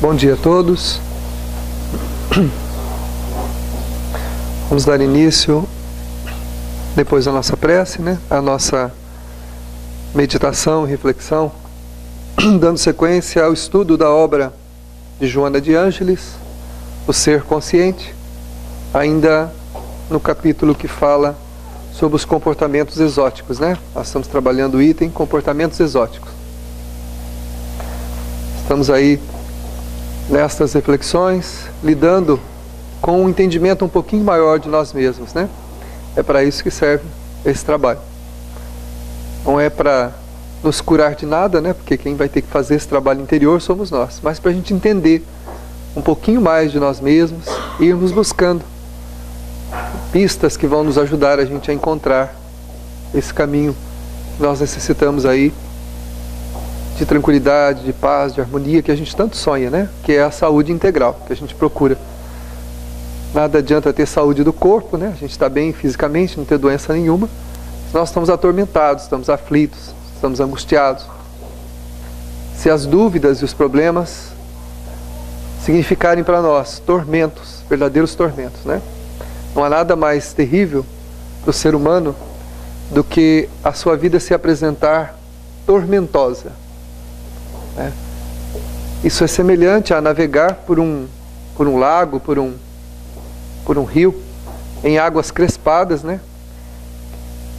Bom dia a todos. Vamos dar início, depois da nossa prece, a nossa meditação e reflexão, dando sequência ao estudo da obra de Joana de Ângeles, O Ser Consciente, ainda no capítulo que fala sobre os comportamentos exóticos, Nós estamos trabalhando o item comportamentos exóticos. Estamos aí nestas reflexões, lidando com um entendimento um pouquinho maior de nós mesmos, É para isso que serve esse trabalho. Não é para nos curar de nada, Porque quem vai ter que fazer esse trabalho interior somos nós. Mas para a gente entender um pouquinho mais de nós mesmos e irmos buscando pistas que vão nos ajudar a gente a encontrar esse caminho que nós necessitamos aí de tranquilidade, de paz, de harmonia, que a gente tanto sonha, Que é a saúde integral, que a gente procura. Nada adianta ter saúde do corpo, A gente está bem fisicamente, não ter doença nenhuma. Se nós estamos atormentados, estamos aflitos, estamos angustiados. Se as dúvidas e os problemas significarem para nós tormentos, verdadeiros tormentos, Não há nada mais terrível para o ser humano do que a sua vida se apresentar tormentosa. Isso é semelhante a navegar por um lago, por um rio, em águas crespadas,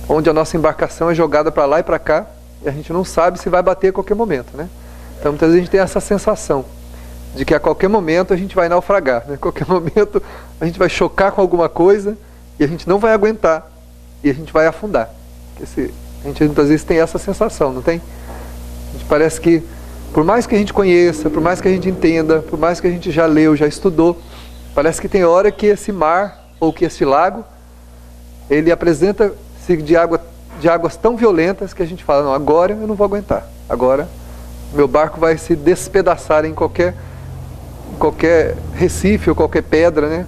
onde a nossa embarcação é jogada para lá e para cá, e a gente não sabe se vai bater a qualquer momento, Então muitas vezes a gente tem essa sensação de que a qualquer momento a gente vai naufragar, A qualquer momento a gente vai chocar com alguma coisa e a gente não vai aguentar e a gente vai afundar. A gente muitas vezes tem essa sensação, não tem? A gente parece que por mais que a gente conheça, por mais que a gente entenda, por mais que a gente já leu, já estudou, parece que tem hora que esse mar ou que esse lago, ele apresenta-se de águas tão violentas que a gente fala, não, agora eu não vou aguentar, agora meu barco vai se despedaçar em qualquer recife ou qualquer pedra,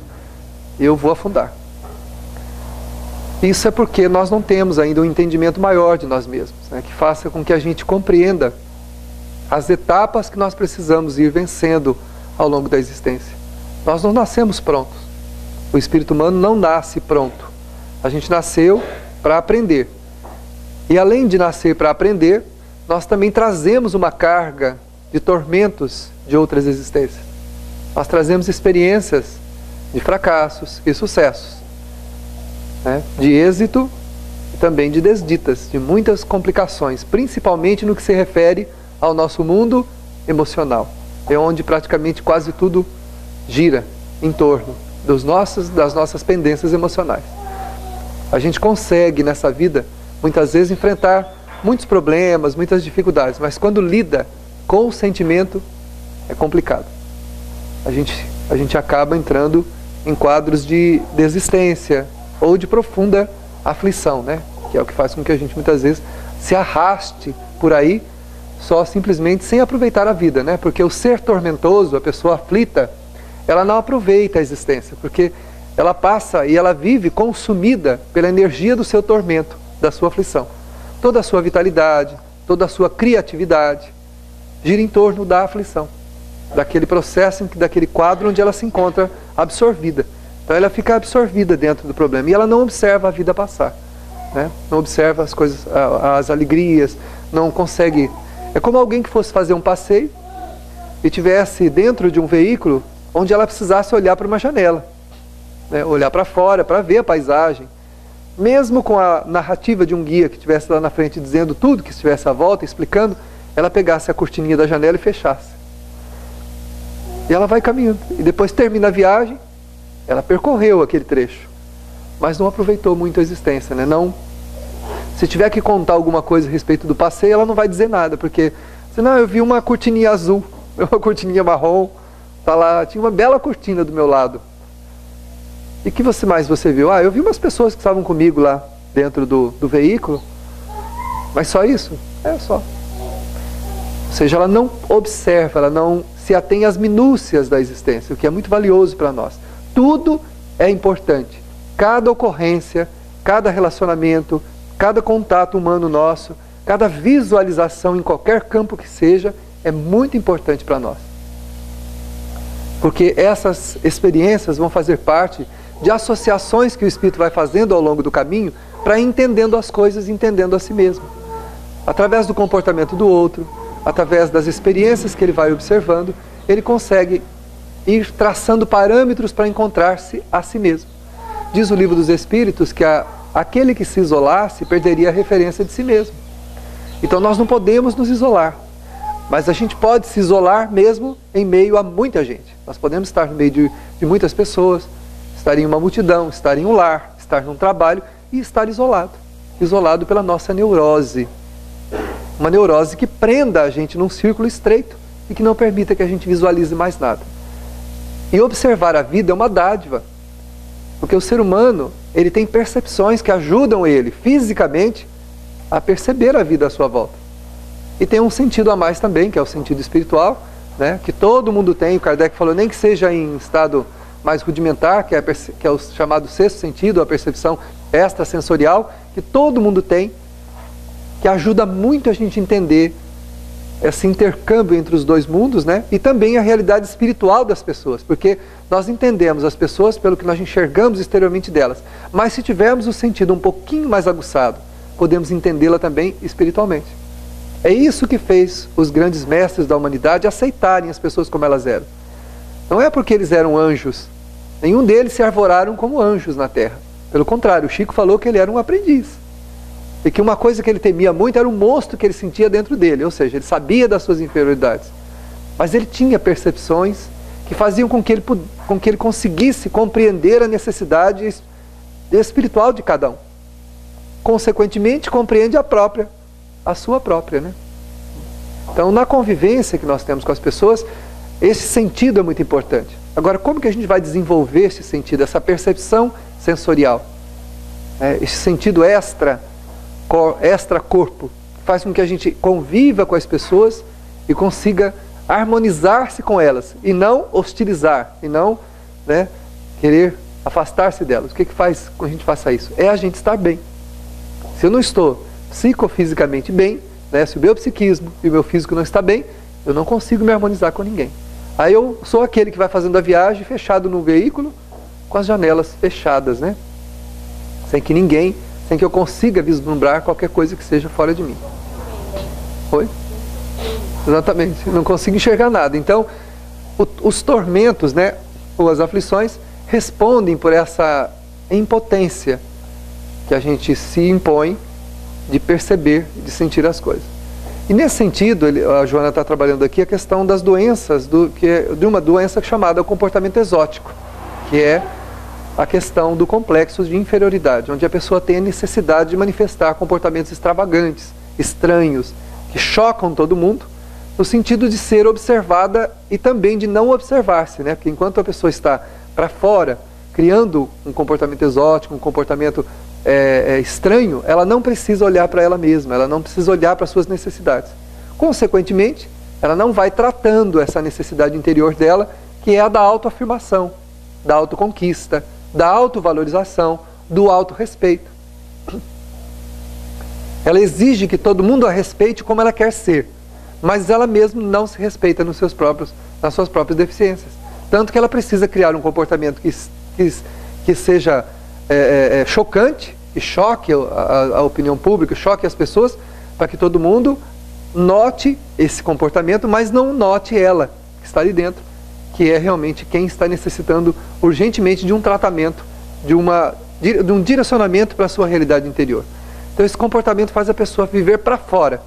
e eu vou afundar. Isso é porque nós não temos ainda um entendimento maior de nós mesmos, que faça com que a gente compreenda as etapas que nós precisamos ir vencendo ao longo da existência. Nós não nascemos prontos. O espírito humano não nasce pronto. A gente nasceu para aprender. E além de nascer para aprender, nós também trazemos uma carga de tormentos de outras existências. Nós trazemos experiências de fracassos e sucessos, de êxito e também de desditas, de muitas complicações, principalmente no que se refere ao nosso mundo emocional. É onde praticamente quase tudo gira em torno das nossas pendências emocionais. A gente consegue nessa vida, muitas vezes, enfrentar muitos problemas, muitas dificuldades, mas quando lida com o sentimento, é complicado. A gente acaba entrando em quadros de desistência ou de profunda aflição, Que é o que faz com que a gente muitas vezes se arraste por aí, só simplesmente sem aproveitar a vida, Porque o ser tormentoso, a pessoa aflita, ela não aproveita a existência, porque ela passa e ela vive consumida pela energia do seu tormento, da sua aflição. Toda a sua vitalidade, toda a sua criatividade gira em torno da aflição, daquele processo, daquele quadro onde ela se encontra absorvida. Então ela fica absorvida dentro do problema e ela não observa a vida passar, Não observa as coisas, as alegrias, não consegue. É como alguém que fosse fazer um passeio e tivesse dentro de um veículo onde ela precisasse olhar para uma janela, olhar para fora, para ver a paisagem. Mesmo com a narrativa de um guia que estivesse lá na frente dizendo tudo que estivesse à volta, explicando, ela pegasse a cortininha da janela e fechasse. E ela vai caminhando. E depois termina a viagem, ela percorreu aquele trecho, mas não aproveitou muito a existência, Não. Se tiver que contar alguma coisa a respeito do passeio, ela não vai dizer nada, porque, senão eu vi uma cortininha azul, uma cortininha marrom, tá lá, tinha uma bela cortina do meu lado. E o que mais você viu? Eu vi umas pessoas que estavam comigo lá dentro do veículo, mas só isso? Só. Ou seja, ela não observa, ela não se atém às minúcias da existência, o que é muito valioso para nós. Tudo é importante. Cada ocorrência, cada relacionamento, cada contato humano nosso, cada visualização em qualquer campo que seja, é muito importante para nós. Porque essas experiências vão fazer parte de associações que o espírito vai fazendo ao longo do caminho para ir entendendo as coisas, entendendo a si mesmo. Através do comportamento do outro, através das experiências que ele vai observando, ele consegue ir traçando parâmetros para encontrar-se a si mesmo. Diz o Livro dos Espíritos que aquele que se isolasse perderia a referência de si mesmo. Então nós não podemos nos isolar, mas a gente pode se isolar mesmo em meio a muita gente. Nós podemos estar no meio de muitas pessoas, estar em uma multidão, estar em um lar, estar num trabalho e estar isolado. Isolado pela nossa neurose. Uma neurose que prenda a gente num círculo estreito e que não permita que a gente visualize mais nada. E observar a vida é uma dádiva. Porque o ser humano, ele tem percepções que ajudam ele fisicamente a perceber a vida à sua volta. E tem um sentido a mais também, que é o sentido espiritual, né? Que todo mundo tem. O Kardec falou, nem que seja em estado mais rudimentar, que é o chamado sexto sentido, a percepção extrasensorial, que todo mundo tem, que ajuda muito a gente a entender esse intercâmbio entre os dois mundos, né? E também a realidade espiritual das pessoas, porque nós entendemos as pessoas pelo que nós enxergamos exteriormente delas, mas se tivermos o sentido um pouquinho mais aguçado, podemos entendê-la também espiritualmente. É isso que fez os grandes mestres da humanidade aceitarem as pessoas como elas eram. Não é porque eles eram anjos, nenhum deles se arvoraram como anjos na Terra. Pelo contrário, o Chico falou que ele era um aprendiz. E que uma coisa que ele temia muito era o monstro que ele sentia dentro dele, ou seja, ele sabia das suas inferioridades. Mas ele tinha percepções que faziam com que ele conseguisse compreender a necessidade espiritual de cada um. Consequentemente, compreende a sua própria, né? Então, na convivência que nós temos com as pessoas, esse sentido é muito importante. Agora, como que a gente vai desenvolver esse sentido, essa percepção sensorial? Esse sentido extra-corpo, faz com que a gente conviva com as pessoas e consiga harmonizar-se com elas, e não hostilizar, e não, né, querer afastar-se delas. O que faz com que a gente faça isso? É a gente estar bem. Se eu não estou psicofisicamente bem, né, se o meu psiquismo e o meu físico não está bem, eu não consigo me harmonizar com ninguém. Aí eu sou aquele que vai fazendo a viagem fechado no veículo, com as janelas fechadas, né? Sem que eu consiga vislumbrar qualquer coisa que seja fora de mim. Oi? Exatamente, não consigo enxergar nada. Então, os tormentos, né, ou as aflições, respondem por essa impotência que a gente se impõe de perceber, de sentir as coisas. E nesse sentido, a Joana está trabalhando aqui a questão das doenças, de uma doença chamada comportamento exótico, que é a questão do complexo de inferioridade, onde a pessoa tem a necessidade de manifestar comportamentos extravagantes, estranhos, que chocam todo mundo, no sentido de ser observada e também de não observar-se, né? Porque enquanto a pessoa está para fora, criando um comportamento exótico, um comportamento estranho, ela não precisa olhar para ela mesma, ela não precisa olhar para suas necessidades. Consequentemente, ela não vai tratando essa necessidade interior dela, que é a da autoafirmação, da autoconquista, da autovalorização, do autorrespeito. Ela exige que todo mundo a respeite como ela quer ser, mas ela mesma não se respeita nas suas próprias deficiências. Tanto que ela precisa criar um comportamento que seja chocante, que choque a opinião pública, choque as pessoas, para que todo mundo note esse comportamento, mas não note ela, que está ali dentro, que é realmente quem está necessitando urgentemente de um tratamento, de um direcionamento para a sua realidade interior. Então esse comportamento faz a pessoa viver para fora,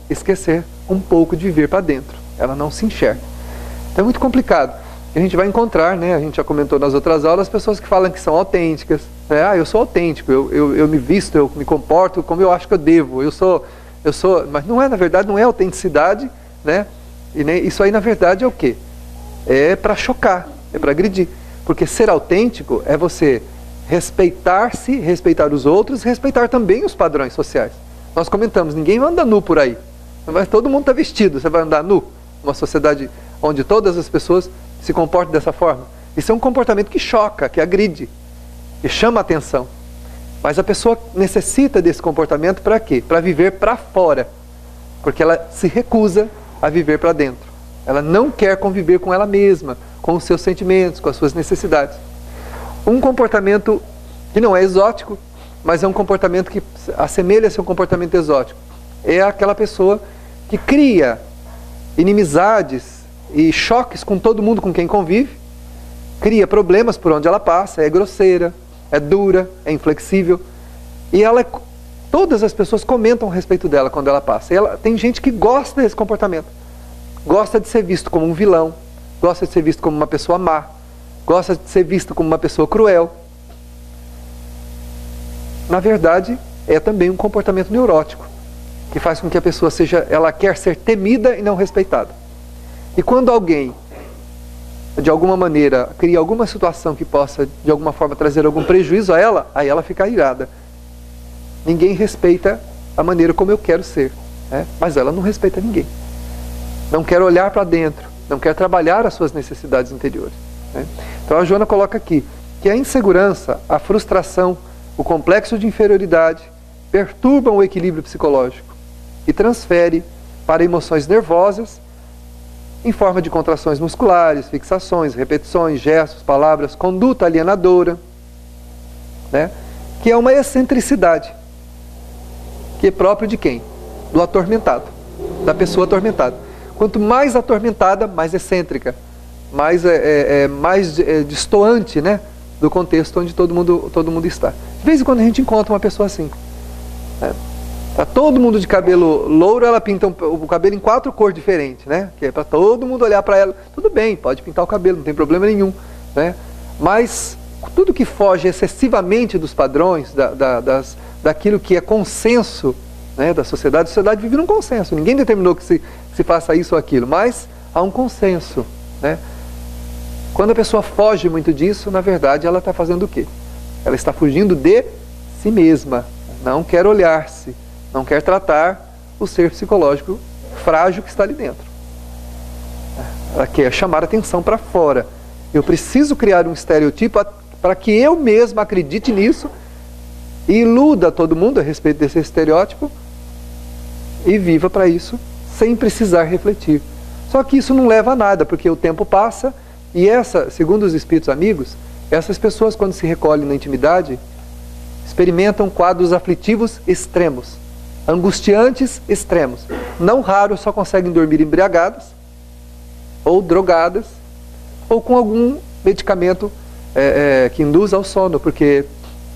esquecer um pouco de viver para dentro. Ela não se enxerga. Então é muito complicado. A gente vai encontrar, né, a gente já comentou nas outras aulas, pessoas que falam que são autênticas, né? Eu sou autêntico, eu me visto, eu me comporto como eu acho que eu devo, eu sou, mas não é, na verdade, não é autenticidade, né? E isso aí, na verdade, é o quê? É para chocar, é para agredir. Porque ser autêntico é você respeitar-se, respeitar os outros, respeitar também os padrões sociais. Nós comentamos, ninguém anda nu por aí, mas todo mundo está vestido, você vai andar nu? Uma sociedade onde todas as pessoas se comportam dessa forma? Isso é um comportamento que choca, que agride, que chama a atenção. Mas a pessoa necessita desse comportamento para quê? Para viver para fora, porque ela se recusa a viver para dentro. Ela não quer conviver com ela mesma, com os seus sentimentos, com as suas necessidades. Um comportamento que não é exótico, mas é um comportamento que assemelha-se a um comportamento exótico. É aquela pessoa que cria inimizades e choques com todo mundo com quem convive, cria problemas por onde ela passa, é grosseira, é dura, é inflexível, e todas as pessoas comentam a respeito dela quando ela passa. E tem gente que gosta desse comportamento, gosta de ser visto como um vilão, gosta de ser visto como uma pessoa má, gosta de ser visto como uma pessoa cruel. Na verdade, é também um comportamento neurótico, que faz com que a pessoa ela quer ser temida e não respeitada. E quando alguém, de alguma maneira, cria alguma situação que possa, de alguma forma, trazer algum prejuízo a ela, aí ela fica irada. Ninguém respeita a maneira como eu quero ser, né? Mas ela não respeita ninguém. Não quer olhar para dentro, não quer trabalhar as suas necessidades interiores, né? Então a Joana coloca aqui que a insegurança, a frustração, o complexo de inferioridade perturbam o equilíbrio psicológico e transfere para emoções nervosas em forma de contrações musculares, fixações, repetições, gestos, palavras, conduta alienadora, né? Que é uma excentricidade, que é próprio de quem? Do atormentado, da pessoa atormentada. Quanto mais atormentada, mais excêntrica, mais destoante, né, do contexto onde todo mundo está. De vez em quando a gente encontra uma pessoa assim, né? Tá todo mundo de cabelo louro, ela pinta o cabelo em 4 cores diferentes, né? Que é para todo mundo olhar para ela. Tudo bem, pode pintar o cabelo, não tem problema nenhum, né? Mas tudo que foge excessivamente dos padrões, daquilo que é consenso, né, da sociedade, a sociedade vive num consenso. Ninguém determinou que se faça isso ou aquilo, mas há um consenso, né? Quando a pessoa foge muito disso, na verdade ela está fazendo o quê? Ela está fugindo de si mesma, não quer olhar-se, não quer tratar o ser psicológico frágil que está ali dentro. Ela quer chamar a atenção para fora. Eu preciso criar um estereotipo para que eu mesmo acredite nisso e iluda todo mundo a respeito desse estereótipo e viva para isso sem precisar refletir. Só que isso não leva a nada, porque o tempo passa e segundo os espíritos amigos, essas pessoas, quando se recolhem na intimidade, experimentam quadros aflitivos extremos, angustiantes extremos. Não raro só conseguem dormir embriagadas, ou drogadas, ou com algum medicamento que induz ao sono, porque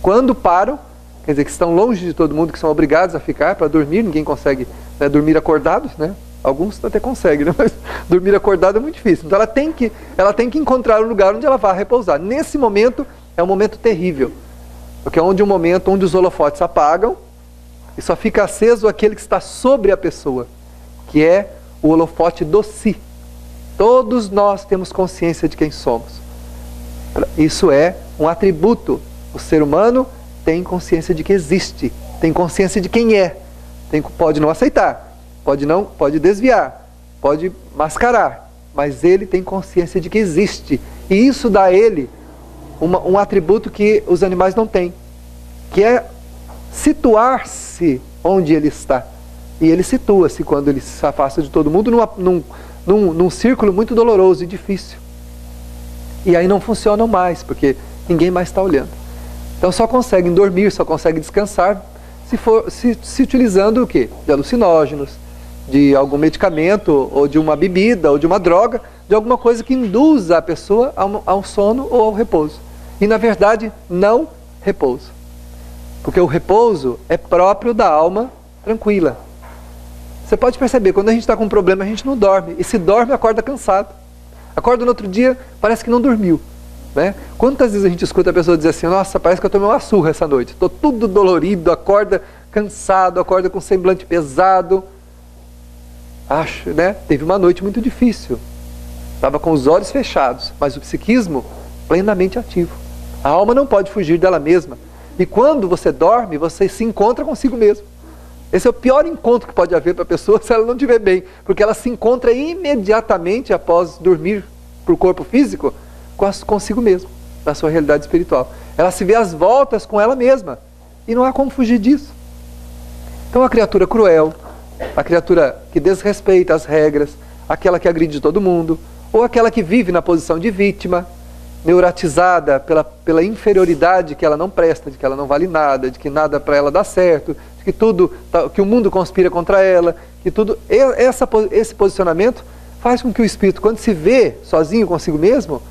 quando param, quer dizer que estão longe de todo mundo, que são obrigados a ficar para dormir, ninguém consegue, né, dormir acordados, né? Alguns até conseguem, né? Mas dormir acordado é muito difícil. Então ela tem que encontrar um lugar onde ela vá repousar. Nesse momento é um momento terrível, porque é um momento onde os holofotes apagam e só fica aceso aquele que está sobre a pessoa, que é o holofote do si. Todos nós temos consciência de quem somos. Isso é um atributo. O ser humano tem consciência de que existe, tem consciência de quem é. Pode não aceitar, pode desviar, pode mascarar, mas ele tem consciência de que existe. E isso dá a ele um atributo que os animais não têm, que é situar-se onde ele está. E ele situa-se quando ele se afasta de todo mundo num círculo muito doloroso e difícil. E aí não funcionam mais, porque ninguém mais está olhando. Então só conseguem dormir, só conseguem descansar se utilizando o quê? De alucinógenos, de algum medicamento, ou de uma bebida, ou de uma droga, de alguma coisa que induza a pessoa ao sono ou ao repouso. E na verdade, não repouso. Porque o repouso é próprio da alma tranquila. Você pode perceber, quando a gente está com um problema, a gente não dorme. E se dorme, acorda cansado. Acorda no outro dia, parece que não dormiu, né? Quantas vezes a gente escuta a pessoa dizer assim: nossa, parece que eu tomei uma surra essa noite. Estou tudo dolorido, acorda cansado, acorda com semblante pesado. Acho, né? Teve uma noite muito difícil. Estava com os olhos fechados, mas o psiquismo plenamente ativo. A alma não pode fugir dela mesma. E quando você dorme, você se encontra consigo mesmo. Esse é o pior encontro que pode haver para a pessoa se ela não estiver bem, porque ela se encontra imediatamente após dormir para o corpo físico consigo mesmo, na sua realidade espiritual. Ela se vê às voltas com ela mesma e não há como fugir disso. Então a criatura cruel, a criatura que desrespeita as regras, aquela que agride todo mundo, ou aquela que vive na posição de vítima, neuratizada pela inferioridade, que ela não presta, de que ela não vale nada, de que nada para ela dá certo, de que tudo, que o mundo conspira contra ela, que tudo. Esse posicionamento faz com que o espírito, quando se vê sozinho consigo mesmo,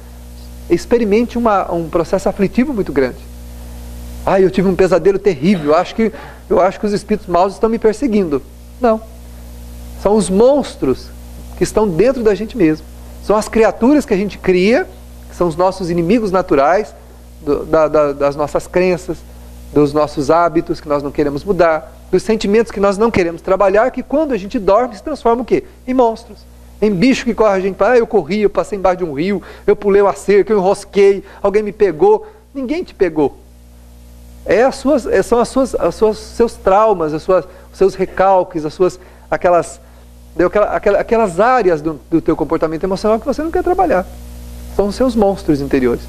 experimente um processo aflitivo muito grande. Eu tive um pesadelo terrível, eu acho que os espíritos maus estão me perseguindo. Não. São os monstros que estão dentro da gente mesmo. São as criaturas que a gente cria, que são os nossos inimigos naturais, das nossas crenças, dos nossos hábitos que nós não queremos mudar, dos sentimentos que nós não queremos trabalhar, que quando a gente dorme se transformam o quê? Em monstros. Em bicho que corre a gente, eu corri, eu passei embaixo de um rio, eu pulei uma cerca, eu enrosquei, alguém me pegou. Ninguém te pegou. São seus traumas, os seus recalques, aquelas áreas do teu comportamento emocional que você não quer trabalhar. São os seus monstros interiores.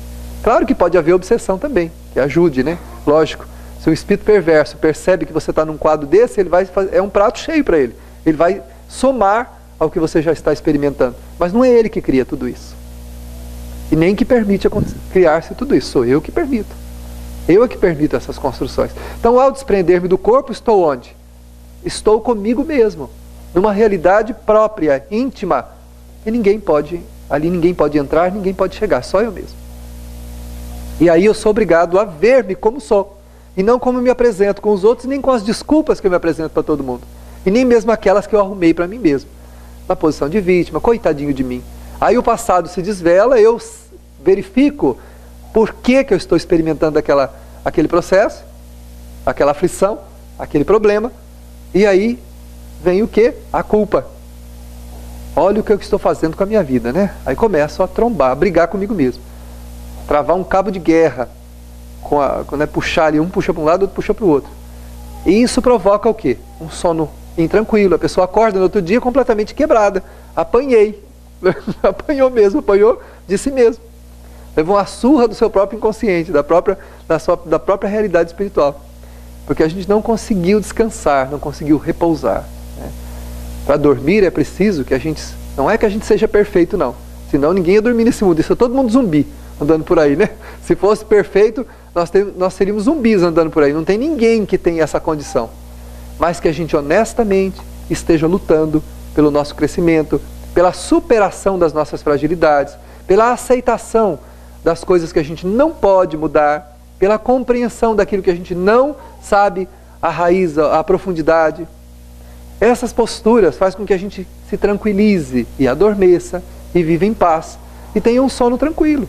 Claro que pode haver obsessão também, que ajude, né? Lógico. Se o espírito perverso percebe que você está num quadro desse, é um prato cheio para ele. Ele vai somar ao que você já está experimentando. Mas não é ele que cria tudo isso. E nem que permite criar-se tudo isso. Sou eu que permito. Eu é que permito essas construções. Então, ao desprender-me do corpo, estou onde? Estou comigo mesmo. Numa realidade própria, íntima. E ali ninguém pode entrar, ninguém pode chegar. Só eu mesmo. E aí eu sou obrigado a ver-me como sou. E não como me apresento com os outros, nem com as desculpas que eu me apresento para todo mundo. E nem mesmo aquelas que eu arrumei para mim mesmo. Na posição de vítima, coitadinho de mim. Aí o passado se desvela, eu verifico por que eu estou experimentando aquele processo, aquela aflição, aquele problema. E aí vem o quê? A culpa. Olha o que eu estou fazendo com a minha vida, né? Aí começo a trombar, a brigar comigo mesmo. Travar um cabo de guerra. Puxar ali, um puxa para um lado, outro puxa para o outro. E isso provoca o quê? Um sono intranquilo. A pessoa acorda no outro dia completamente quebrada. Apanhei. Apanhou de si mesmo. Levou uma surra do seu próprio inconsciente, da própria realidade espiritual. Porque a gente não conseguiu descansar, não conseguiu repousar. Né? Para dormir é preciso que a gente... Não é que a gente seja perfeito, não. Senão ninguém ia dormir nesse mundo. Isso é todo mundo zumbi andando por aí, né? Se fosse perfeito, nós seríamos zumbis andando por aí. Não tem ninguém que tenha essa condição. Mas que a gente honestamente esteja lutando pelo nosso crescimento, pela superação das nossas fragilidades, pela aceitação das coisas que a gente não pode mudar, pela compreensão daquilo que a gente não sabe a raiz, a profundidade. Essas posturas fazem com que a gente se tranquilize e adormeça e viva em paz e tenha um sono tranquilo.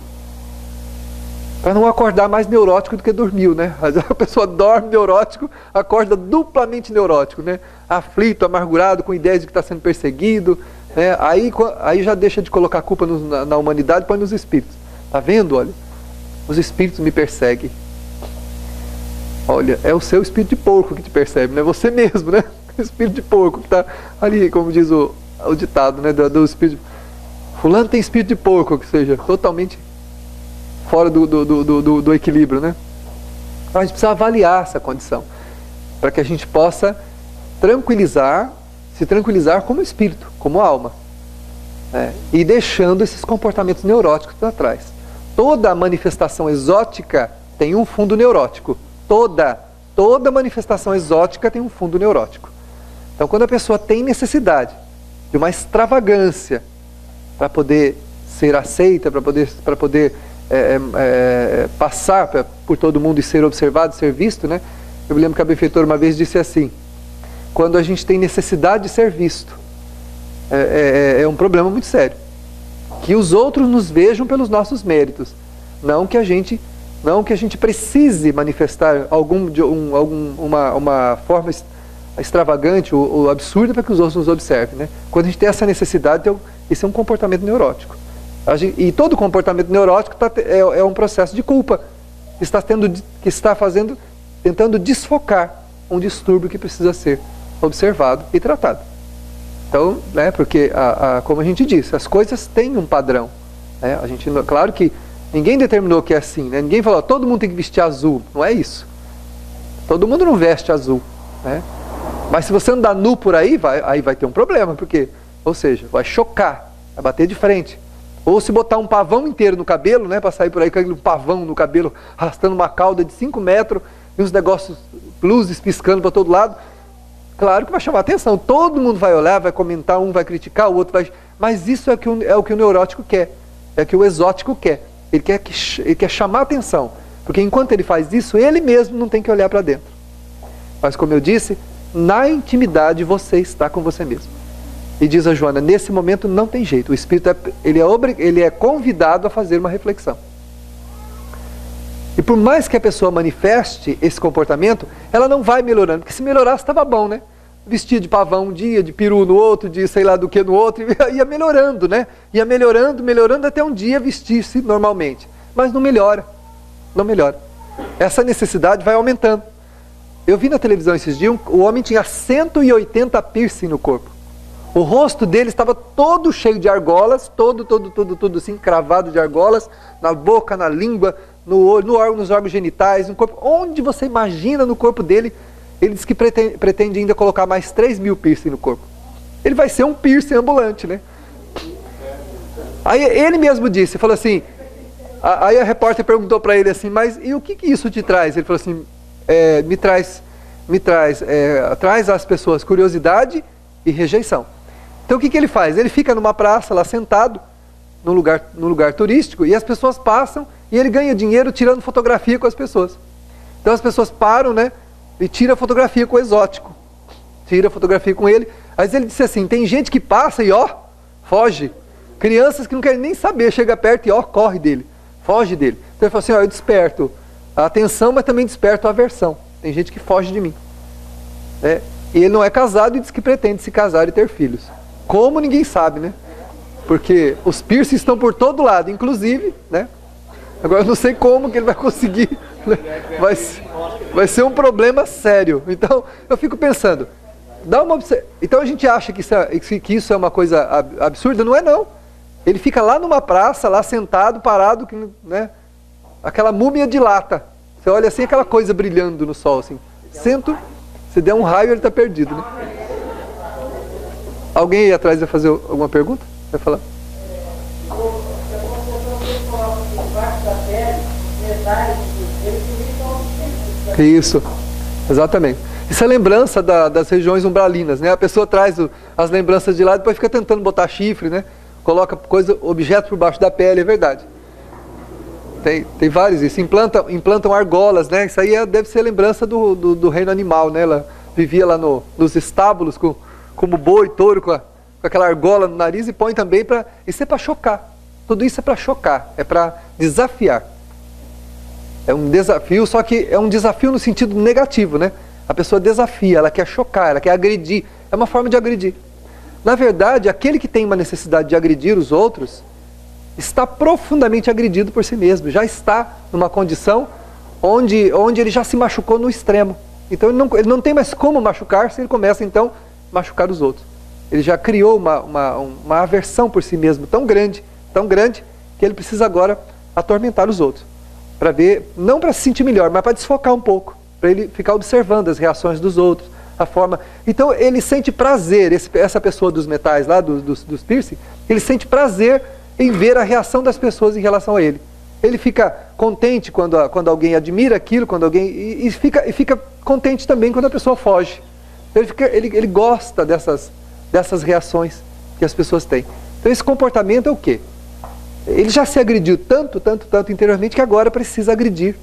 Para não acordar mais neurótico do que dormiu, né? A pessoa dorme neurótico, acorda duplamente neurótico, né? Aflito, amargurado, com ideias de que está sendo perseguido, né? Aí já deixa de colocar a culpa na humanidade, põe nos espíritos. Tá vendo? Olha, os espíritos me perseguem. Olha, é o seu espírito de porco que te persegue, não é você mesmo, né? O espírito de porco que está ali, como diz o ditado, né? Do espírito. Fulano tem espírito de porco, que seja totalmente fora do equilíbrio, né? A gente precisa avaliar essa condição, para que a gente possa se tranquilizar como espírito, como alma, e deixando esses comportamentos neuróticos para trás. Toda manifestação exótica tem um fundo neurótico. Toda manifestação exótica tem um fundo neurótico. Então, quando a pessoa tem necessidade de uma extravagância para poder ser aceita, para poder passar por todo mundo e ser observado, ser visto, né? Eu me lembro que a benfeitora uma vez disse assim: quando a gente tem necessidade de ser visto, é um problema muito sério. Que os outros nos vejam pelos nossos méritos, não que a gente precise manifestar uma forma extravagante ou absurda para que os outros nos observem, né? Quando a gente tem essa necessidade, isso é um comportamento neurótico. E todo comportamento neurótico é um processo de culpa que está tentando desfocar um distúrbio que precisa ser observado e tratado. Então, né, porque como a gente disse, as coisas têm um padrão, né? Claro que ninguém determinou que é assim, né? Ninguém falou, todo mundo tem que vestir azul. Não é isso. Todo mundo não veste azul, né? Mas se você andar nu por aí vai ter um problema, porque, ou seja, vai chocar, vai bater de frente. Ou se botar um pavão inteiro no cabelo, né, para sair por aí com aquele pavão no cabelo, arrastando uma cauda de 5 metros, e uns negócios, luzes piscando para todo lado, claro que vai chamar atenção. Todo mundo vai olhar, vai comentar, um vai criticar, o outro vai... Mas isso é o que o neurótico quer, é o que o exótico quer. Ele quer chamar atenção, porque enquanto ele faz isso, ele mesmo não tem que olhar para dentro. Mas como eu disse, na intimidade você está com você mesmo. E diz a Joana, nesse momento não tem jeito, o espírito ele é convidado a fazer uma reflexão. E por mais que a pessoa manifeste esse comportamento, ela não vai melhorando, porque se melhorasse estava bom, né? Vestia de pavão um dia, de peru no outro, de sei lá do que no outro, e ia melhorando, né? Ia melhorando até um dia vestir-se normalmente. Mas não melhora, não melhora. Essa necessidade vai aumentando. Eu vi na televisão esses dias, o homem tinha 180 piercing no corpo. O rosto dele estava todo cheio de argolas, todo assim, cravado de argolas, na boca, na língua, no olho, nos órgãos genitais, no corpo. Onde você imagina no corpo dele, ele diz que pretende ainda colocar mais 3.000 piercing no corpo. Ele vai ser um piercing ambulante, né? Aí ele mesmo disse, falou assim, aí a repórter perguntou para ele assim, mas e o que isso te traz? Ele falou assim, traz às pessoas curiosidade e rejeição. Então o que ele faz? Ele fica numa praça lá sentado, num lugar turístico, e as pessoas passam e ele ganha dinheiro tirando fotografia com as pessoas. Então as pessoas param, né, e tira fotografia com o exótico. Tira fotografia com ele. Aí ele disse assim, tem gente que passa e ó, foge. Crianças que não querem nem saber, chega perto e ó, corre dele, foge dele. Então ele falou assim, ó, eu desperto a atenção, mas também desperto a aversão. Tem gente que foge de mim. E ele não é casado e diz que pretende se casar e ter filhos. Como ninguém sabe, né? Porque os piercings estão por todo lado, inclusive, né? Agora eu não sei como que ele vai conseguir, né? Vai ser um problema sério. Então eu fico pensando, então a gente acha que isso é uma coisa absurda, não é não. Ele fica lá numa praça, lá sentado, parado, né? Aquela múmia de lata. Você olha assim, aquela coisa brilhando no sol, assim. Se der um raio, ele está perdido, né? Alguém aí atrás vai fazer alguma pergunta? Vai falar? Isso, exatamente. Isso é lembrança das regiões umbralinas, né? A pessoa traz as lembranças de lá e depois fica tentando botar chifre, né? Coloca objeto por baixo da pele, é verdade. Tem vários isso. Implantam argolas, né? Isso aí deve ser lembrança do reino animal, né? Ela vivia lá nos estábulos como boi, touro, com aquela argola no nariz e põe também para... Isso é para chocar. Tudo isso é para chocar, é para desafiar. É um desafio, só que é um desafio no sentido negativo, né? A pessoa desafia, ela quer chocar, ela quer agredir. É uma forma de agredir. Na verdade, aquele que tem uma necessidade de agredir os outros está profundamente agredido por si mesmo. Já está numa condição onde ele já se machucou no extremo. Então ele não tem mais como machucar se ele começa então a machucar os outros. Ele já criou uma aversão por si mesmo tão grande, que ele precisa agora atormentar os outros. Para ver, não para se sentir melhor, mas para desfocar um pouco. Para ele ficar observando as reações dos outros, a forma... Então ele sente prazer, essa pessoa dos metais lá, dos piercing, ele sente prazer em ver a reação das pessoas em relação a ele. Ele fica contente quando alguém admira aquilo, e fica contente também quando a pessoa foge. Ele gosta dessas reações que as pessoas têm. Então esse comportamento é o quê? Ele já se agrediu tanto interiormente que agora precisa agredir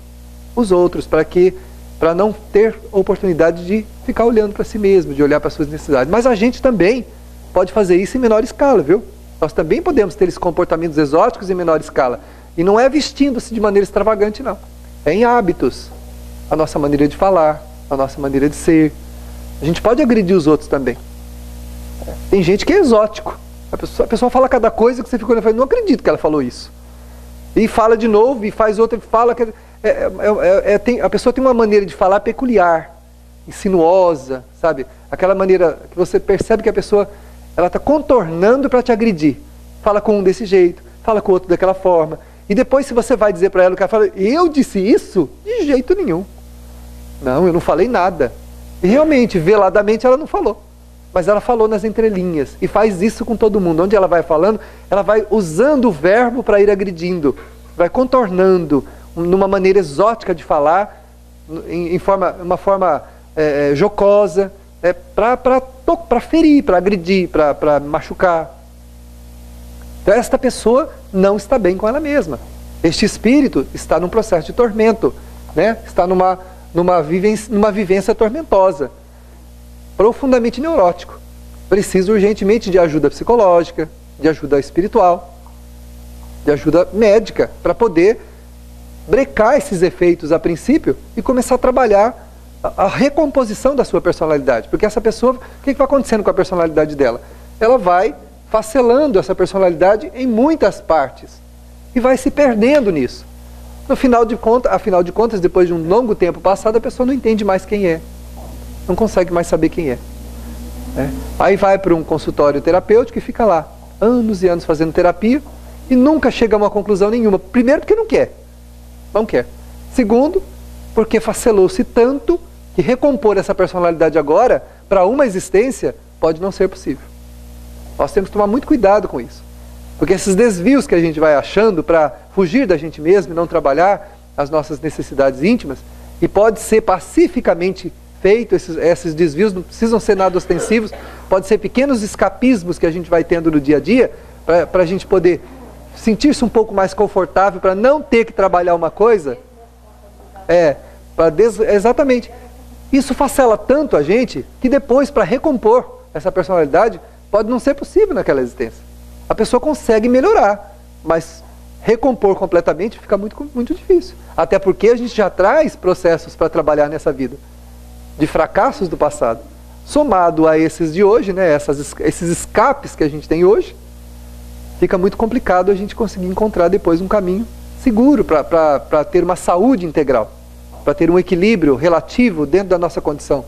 os outros para não ter oportunidade de ficar olhando para si mesmo, de olhar para suas necessidades. Mas a gente também pode fazer isso em menor escala, viu? Nós também podemos ter esses comportamentos exóticos em menor escala. E não é vestindo-se de maneira extravagante, não. É em hábitos. A nossa maneira de falar, a nossa maneira de ser. A gente pode agredir os outros também. Tem gente que é exótico. A pessoa fala cada coisa que você fica olhando e fala, não acredito que ela falou isso. E fala de novo, e faz outra, e fala... a pessoa tem uma maneira de falar peculiar, insinuosa, sabe? Aquela maneira que você percebe que a pessoa ela está contornando para te agredir. Fala com um desse jeito, fala com o outro daquela forma. E depois se você vai dizer para ela, o cara fala, eu disse isso? De jeito nenhum. Não, eu não falei nada. E realmente, veladamente, ela não falou. mas ela falou nas entrelinhas, e faz isso com todo mundo. Onde ela vai falando, ela vai usando o verbo para ir agredindo, vai contornando, numa maneira exótica de falar, uma forma jocosa, para ferir, para agredir, para machucar. Então esta pessoa não está bem com ela mesma. Este espírito está num processo de tormento, né? Está numa vivência tormentosa, profundamente neurótico. Precisa urgentemente de ajuda psicológica, de ajuda espiritual, de ajuda médica, para poder brecar esses efeitos a princípio e começar a trabalhar a recomposição da sua personalidade. Porque essa pessoa, o que vai acontecendo com a personalidade dela? Ela vai facelando essa personalidade em muitas partes e vai se perdendo nisso. Afinal de contas, depois de um longo tempo passado, a pessoa não entende mais quem é, não consegue mais saber quem é. Aí vai para um consultório terapêutico e fica lá anos e anos fazendo terapia e nunca chega a uma conclusão nenhuma. Primeiro, porque não quer. Segundo, porque facelou-se tanto que recompor essa personalidade agora para uma existência pode não ser possível. Nós temos que tomar muito cuidado com isso, porque esses desvios que a gente vai achando para fugir da gente mesmo e não trabalhar as nossas necessidades íntimas, e pode ser pacificamente feito, esses desvios não precisam ser nada ostensivos, pode ser pequenos escapismos que a gente vai tendo no dia a dia, para a gente poder sentir-se um pouco mais confortável, para não ter que trabalhar uma coisa. Exatamente. Isso facela tanto a gente, que depois, para recompor essa personalidade, pode não ser possível naquela existência. A pessoa consegue melhorar, mas recompor completamente fica muito, muito difícil. Até porque a gente já traz processos para trabalhar nessa vida, de fracassos do passado. Somado a esses de hoje, né, esses escapes que a gente tem hoje, fica muito complicado a gente conseguir encontrar depois um caminho seguro para ter uma saúde integral, para ter um equilíbrio relativo dentro da nossa condição,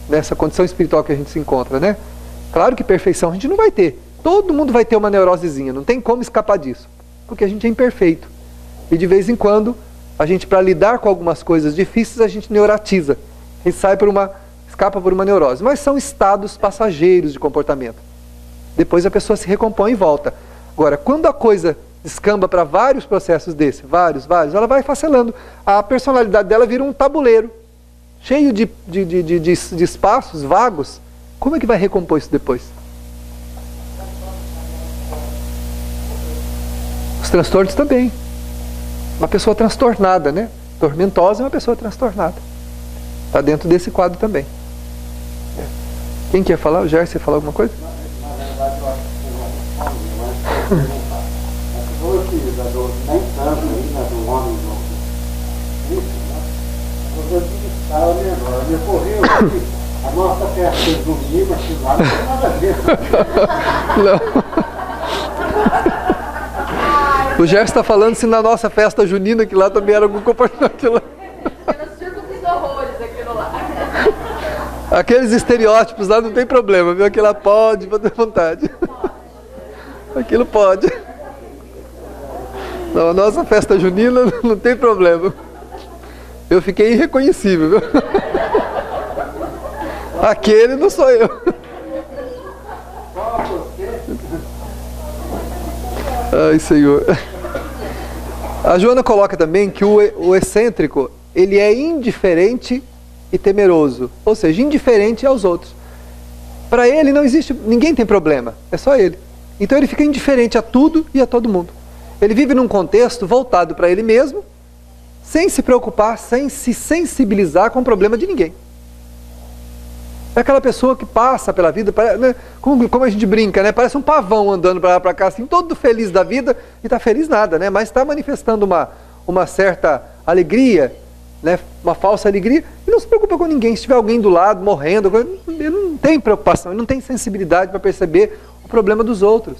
nessa condição espiritual que a gente se encontra, né? Claro que perfeição a gente não vai ter. Todo mundo vai ter uma neurosezinha, não tem como escapar disso, porque a gente é imperfeito. E de vez em quando, a gente, para lidar com algumas coisas difíceis, a gente neuratiza. A gente escapa por uma neurose. Mas são estados passageiros de comportamento. Depois a pessoa se recompõe e volta. Agora, quando a coisa descamba para vários processos vários, ela vai facelando. A personalidade dela vira um tabuleiro, cheio de espaços vagos. Como é que vai recompor isso depois? Os transtornos também. Uma pessoa transtornada, né? Tormentosa é uma pessoa transtornada. Está dentro desse quadro também. Quem quer falar? O Gerson, quer falar alguma coisa? Na verdade, eu acho que nem tanto ainda do homem isso, né? Eu tive escala menor. Me ocorreu que a nossa festa junina, que lá não tem nada a ver. Não. O Gerson está falando se na nossa festa junina, que lá também era algum comportamento lá. Aqueles estereótipos lá não tem problema, viu? Aquilo lá pode ter vontade. Aquilo pode. Não, a nossa festa junina não tem problema. Eu fiquei irreconhecível, viu? Aquele não sou eu. Ai, Senhor. A Joana coloca também que o excêntrico, ele é indiferente e temeroso, ou seja, indiferente aos outros. Para ele não existe, ninguém tem problema, é só ele. Então ele fica indiferente a tudo e a todo mundo. Ele vive num contexto voltado para ele mesmo, sem se preocupar, sem se sensibilizar com o problema de ninguém. É aquela pessoa que passa pela vida, né, como a gente brinca, né, parece um pavão andando para lá para cá, assim, todo feliz da vida, e está feliz nada, né, mas está manifestando uma certa alegria, né, uma falsa alegria, e não se preocupa com ninguém. Se tiver alguém do lado morrendo, ele não tem preocupação, ele não tem sensibilidade para perceber o problema dos outros,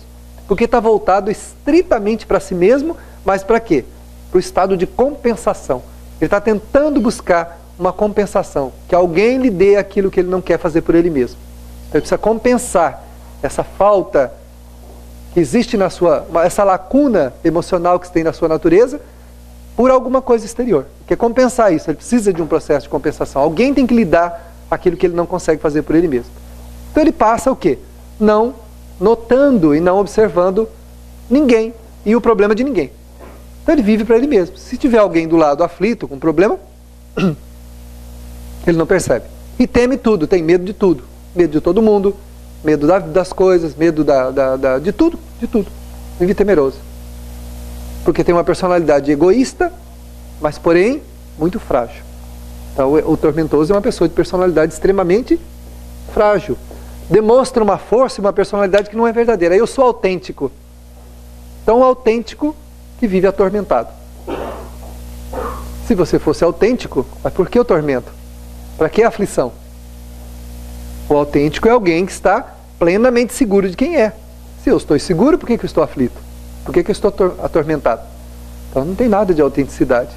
porque está voltado estritamente para si mesmo, mas para quê? Para o estado de compensação. Ele está tentando buscar uma compensação, que alguém lhe dê aquilo que ele não quer fazer por ele mesmo. Então ele precisa compensar essa falta que existe essa lacuna emocional que tem na sua natureza, por alguma coisa exterior. Quer compensar isso, ele precisa de um processo de compensação. Alguém tem que lhe dar aquilo que ele não consegue fazer por ele mesmo. Então ele passa o quê? Não notando e não observando ninguém e o problema de ninguém. Então ele vive para ele mesmo. Se tiver alguém do lado aflito, com problema, ele não percebe. E teme tudo, tem medo de tudo. Medo de todo mundo, medo das coisas, medo de tudo, de tudo. Vive temeroso. Porque tem uma personalidade egoísta, mas porém muito frágil. Então o tormentoso é uma pessoa de personalidade extremamente frágil. Demonstra uma força e uma personalidade que não é verdadeira. Eu sou autêntico. Tão autêntico que vive atormentado. Se você fosse autêntico, mas por que o tormento? Para que a aflição? O autêntico é alguém que está plenamente seguro de quem é. Se eu estou seguro, por que eu estou aflito? Por que eu estou atormentado? Então não tem nada de autenticidade.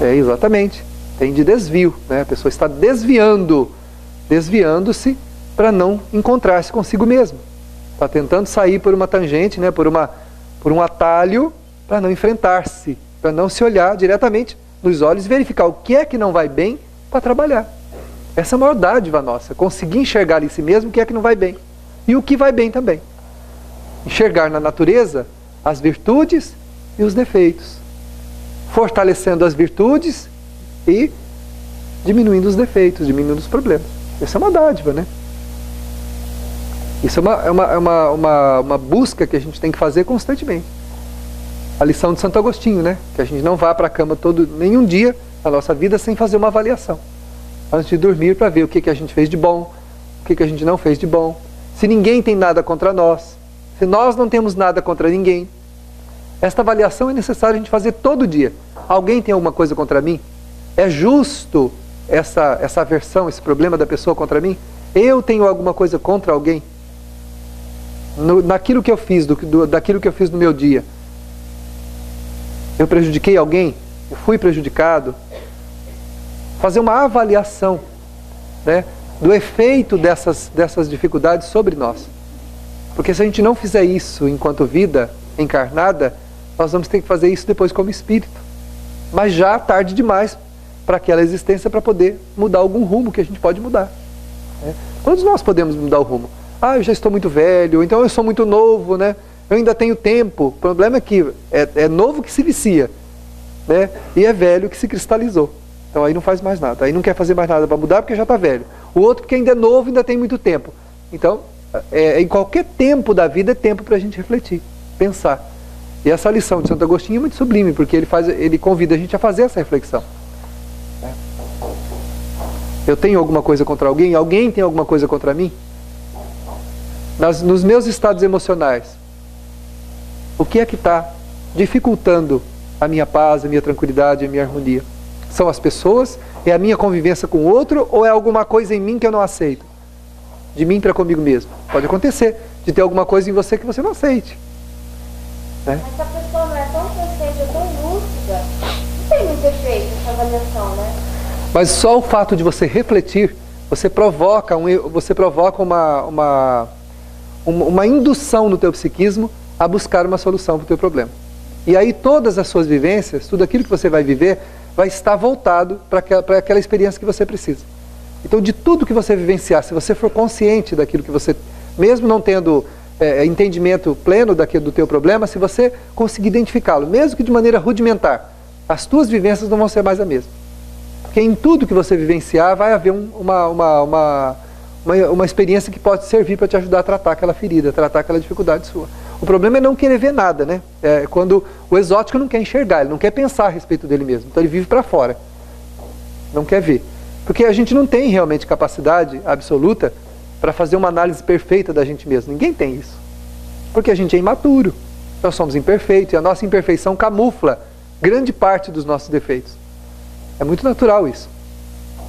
É, exatamente. Tem de desvio, né? A pessoa está desviando-se para não encontrar-se consigo mesmo. Está tentando sair por uma tangente, né? por um atalho, para não enfrentar-se, para não se olhar diretamente nos olhos e verificar o que é que não vai bem para trabalhar. Essa é a maior dádiva nossa, conseguir enxergar em si mesmo o que é que não vai bem e o que vai bem também. Enxergar na natureza as virtudes e os defeitos, fortalecendo as virtudes e diminuindo os defeitos, diminuindo os problemas. Essa é uma dádiva, né? Isso é uma busca que a gente tem que fazer constantemente. A lição de Santo Agostinho, né? Que a gente não vá para a cama nenhum dia da nossa vida sem fazer uma avaliação. Antes de dormir, para ver o que a gente fez de bom, o que a gente não fez de bom. Se ninguém tem nada contra nós, se nós não temos nada contra ninguém. Esta avaliação é necessária a gente fazer todo dia. Alguém tem alguma coisa contra mim? É justo essa aversão, esse problema da pessoa contra mim? Eu tenho alguma coisa contra alguém? Naquilo que eu fiz, daquilo que eu fiz no meu dia, eu prejudiquei alguém? Eu fui prejudicado? Fazer uma avaliação, né, do efeito dessas dificuldades sobre nós. Porque se a gente não fizer isso enquanto vida encarnada, nós vamos ter que fazer isso depois como espírito. Mas já tarde demais para aquela existência, para poder mudar algum rumo que a gente pode mudar. Né? Todos nós podemos mudar o rumo. Ah, eu já estou muito velho, então eu sou muito novo, né? Eu ainda tenho tempo. O problema é que é novo que se vicia, né? E é velho que se cristalizou. Então aí não faz mais nada. Aí não quer fazer mais nada para mudar porque já está velho. O outro porque ainda é novo, ainda tem muito tempo. Então, em qualquer tempo da vida é tempo para a gente refletir, pensar. E essa lição de Santo Agostinho é muito sublime, porque ele convida a gente a fazer essa reflexão. Eu tenho alguma coisa contra alguém? Alguém tem alguma coisa contra mim? Nos meus estados emocionais, o que é que está dificultando a minha paz, a minha tranquilidade, a minha harmonia? São as pessoas? É a minha convivência com o outro? Ou é alguma coisa em mim que eu não aceito? De mim para comigo mesmo. Pode acontecer de ter alguma coisa em você que você não aceite. Né? Mas a pessoa não é tão consciente, é tão lúcida. Não tem muito efeito essa avaliação, né? Mas só o fato de você refletir, você provoca uma indução no teu psiquismo a buscar uma solução para o teu problema. E aí todas as suas vivências, tudo aquilo que você vai viver, vai estar voltado para aquela experiência que você precisa. Então, de tudo que você vivenciar, se você for consciente daquilo que você, mesmo não tendo entendimento pleno do teu problema, se você conseguir identificá-lo, mesmo que de maneira rudimentar, as tuas vivências não vão ser mais a mesma. Porque em tudo que você vivenciar, vai haver uma experiência que pode servir para te ajudar a tratar aquela ferida, tratar aquela dificuldade sua. O problema é não querer ver nada, né? É quando o exótico não quer enxergar, ele não quer pensar a respeito dele mesmo. Então ele vive para fora. Não quer ver. Porque a gente não tem realmente capacidade absoluta para fazer uma análise perfeita da gente mesmo. Ninguém tem isso. Porque a gente é imaturo. Nós somos imperfeitos e a nossa imperfeição camufla grande parte dos nossos defeitos. É muito natural isso.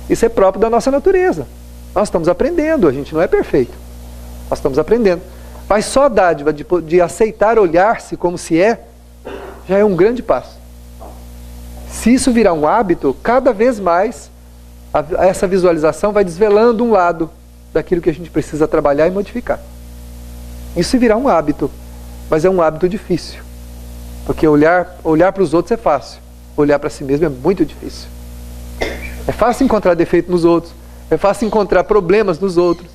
Isso é próprio da nossa natureza. Nós estamos aprendendo, a gente não é perfeito. Nós estamos aprendendo. Mas só a dádiva de aceitar olhar-se como se é, já é um grande passo. Se isso virar um hábito, cada vez mais essa visualização vai desvelando um lado daquilo que a gente precisa trabalhar e modificar. Isso virá um hábito, mas é um hábito difícil. Porque olhar para os outros é fácil. Olhar para si mesmo é muito difícil. É fácil encontrar defeito nos outros. É fácil encontrar problemas nos outros.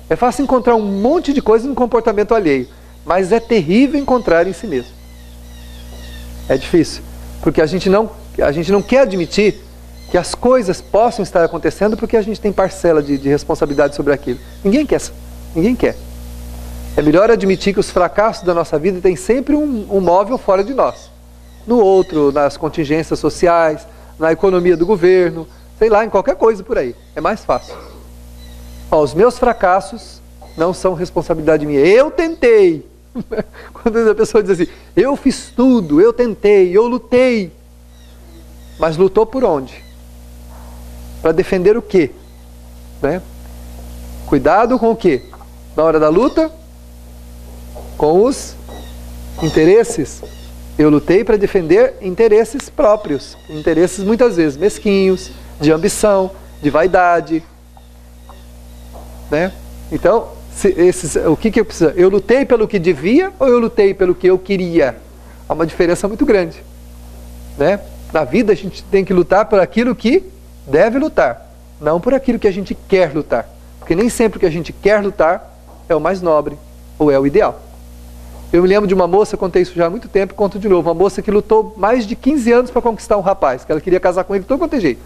É fácil encontrar um monte de coisa no comportamento alheio, mas é terrível encontrar em si mesmo. É difícil, porque a gente não quer admitir que as coisas possam estar acontecendo porque a gente tem parcela de responsabilidade sobre aquilo. Ninguém quer. Ninguém quer. É melhor admitir que os fracassos da nossa vida têm sempre um móvel fora de nós. No outro, nas contingências sociais, na economia do governo, sei lá, em qualquer coisa por aí. É mais fácil. Ó, os meus fracassos não são responsabilidade minha. Eu tentei. Quando a pessoa diz assim, eu fiz tudo, eu tentei, eu lutei. Mas lutou por onde? Para defender o quê? Né? Cuidado com o quê? Na hora da luta? Com os interesses. Eu lutei para defender interesses próprios. Interesses muitas vezes mesquinhos, de ambição, de vaidade. Né? Então, o que eu preciso? Eu lutei pelo que devia ou eu lutei pelo que eu queria? Há uma diferença muito grande. Né? Na vida a gente tem que lutar por aquilo que deve lutar, não por aquilo que a gente quer lutar. Porque nem sempre o que a gente quer lutar é o mais nobre ou é o ideal. Eu me lembro de uma moça, contei isso já há muito tempo, conto de novo, uma moça que lutou mais de 15 anos para conquistar um rapaz, que ela queria casar com ele de todo quanto é jeito.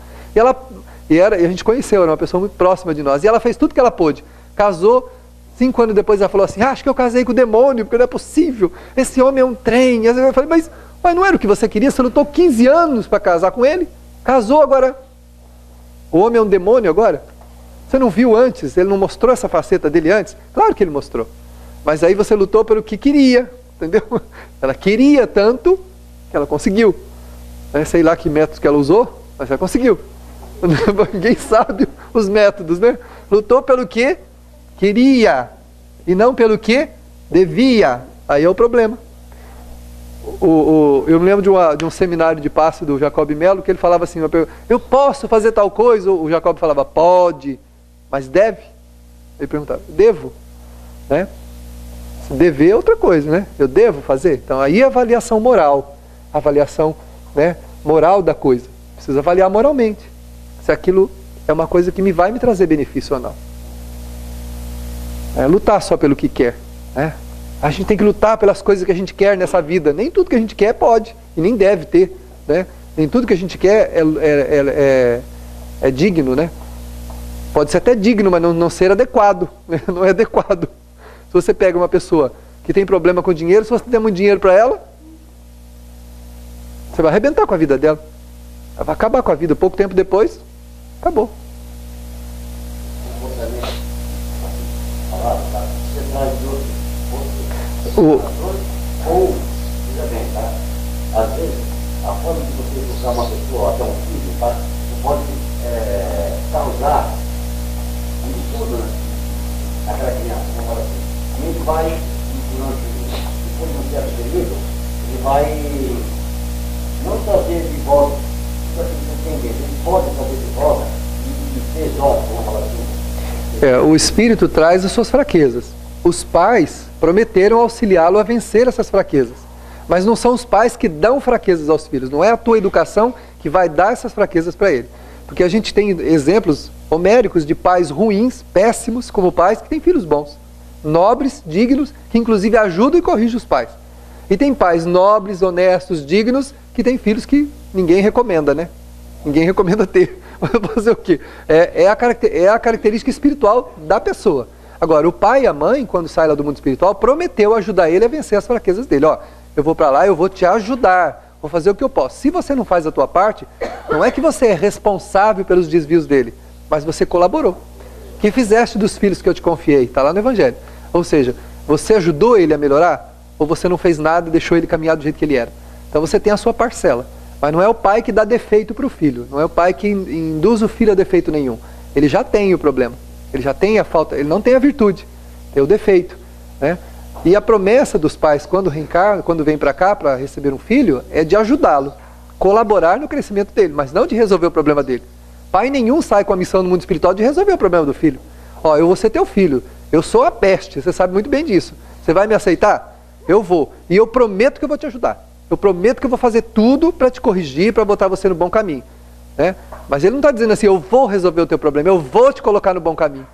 E a gente conheceu, era uma pessoa muito próxima de nós, e ela fez tudo que ela pôde. Casou, 5 anos depois ela falou assim, acho que eu casei com o demônio, porque não é possível, esse homem é um trem. Eu falei, mas não era o que você queria, você lutou 15 anos para casar com ele, casou agora, o homem é um demônio agora? Você não viu antes, ele não mostrou essa faceta dele antes? Claro que ele mostrou. Mas aí você lutou pelo que queria, entendeu? Ela queria tanto que ela conseguiu. Sei lá que métodos que ela usou, mas ela conseguiu. Ninguém sabe os métodos, né? Lutou pelo que queria e não pelo que devia. Aí é o problema. Eu me lembro de um seminário de passe do Jacob Melo, que ele falava assim, eu posso fazer tal coisa? O Jacob falava, pode, mas deve? Ele perguntava, devo? Né? Dever é outra coisa, né? Eu devo fazer? Então aí é avaliação moral, avaliação, né, moral da coisa. Precisa avaliar moralmente se aquilo é uma coisa que vai me trazer benefício ou não. Lutar só pelo que quer, né? A gente tem que lutar pelas coisas que a gente quer nessa vida. Nem tudo que a gente quer pode e nem deve ter, né? Nem tudo que a gente quer é digno, né? Pode ser até digno, mas não ser adequado, né? Não é adequado. Se você pega uma pessoa que tem problema com dinheiro, se você der muito dinheiro para ela, você vai arrebentar com a vida dela. Ela vai acabar com a vida. Pouco tempo depois, acabou. Ou, veja bem, tá? Às vezes, a forma de você educar uma pessoa, até um filho, tá? Você pode causar um distúrbio naquela criança, vamos falar assim. E ele vai, depois de um certo período, ele vai não trazer de volta, ele pode trazer de volta e ser jovem, vamos falar assim. O espírito traz as suas fraquezas. Os pais prometeram auxiliá-lo a vencer essas fraquezas. Mas não são os pais que dão fraquezas aos filhos. Não é a tua educação que vai dar essas fraquezas para ele. Porque a gente tem exemplos homéricos de pais ruins, péssimos, como pais que têm filhos bons. Nobres, dignos, que inclusive ajudam e corrigem os pais. E tem pais nobres, honestos, dignos, que têm filhos que ninguém recomenda, né? Ninguém recomenda ter. Fazer o quê? É a característica espiritual da pessoa. Agora, o pai e a mãe, quando sai lá do mundo espiritual, prometeu ajudar ele a vencer as fraquezas dele. Ó, eu vou para lá, eu vou te ajudar, vou fazer o que eu posso. Se você não faz a tua parte, não é que você é responsável pelos desvios dele, mas você colaborou. Que fizeste dos filhos que eu te confiei? Está lá no Evangelho. Ou seja, você ajudou ele a melhorar? Ou você não fez nada e deixou ele caminhar do jeito que ele era? Então você tem a sua parcela. Mas não é o pai que dá defeito para o filho. Não é o pai que induz o filho a defeito nenhum. Ele já tem o problema. Ele já tem a falta, ele não tem a virtude, tem o defeito, né? E a promessa dos pais, quando reencarnam, quando vem para cá para receber um filho, é de ajudá-lo, colaborar no crescimento dele, mas não de resolver o problema dele. Pai nenhum sai com a missão no mundo espiritual de resolver o problema do filho. Ó, eu vou ser teu filho, eu sou a peste, você sabe muito bem disso. Você vai me aceitar? Eu vou. E eu prometo que eu vou te ajudar. Eu prometo que eu vou fazer tudo para te corrigir, para botar você no bom caminho. Né? Mas ele não está dizendo assim, eu vou resolver o teu problema, eu vou te colocar no bom caminho.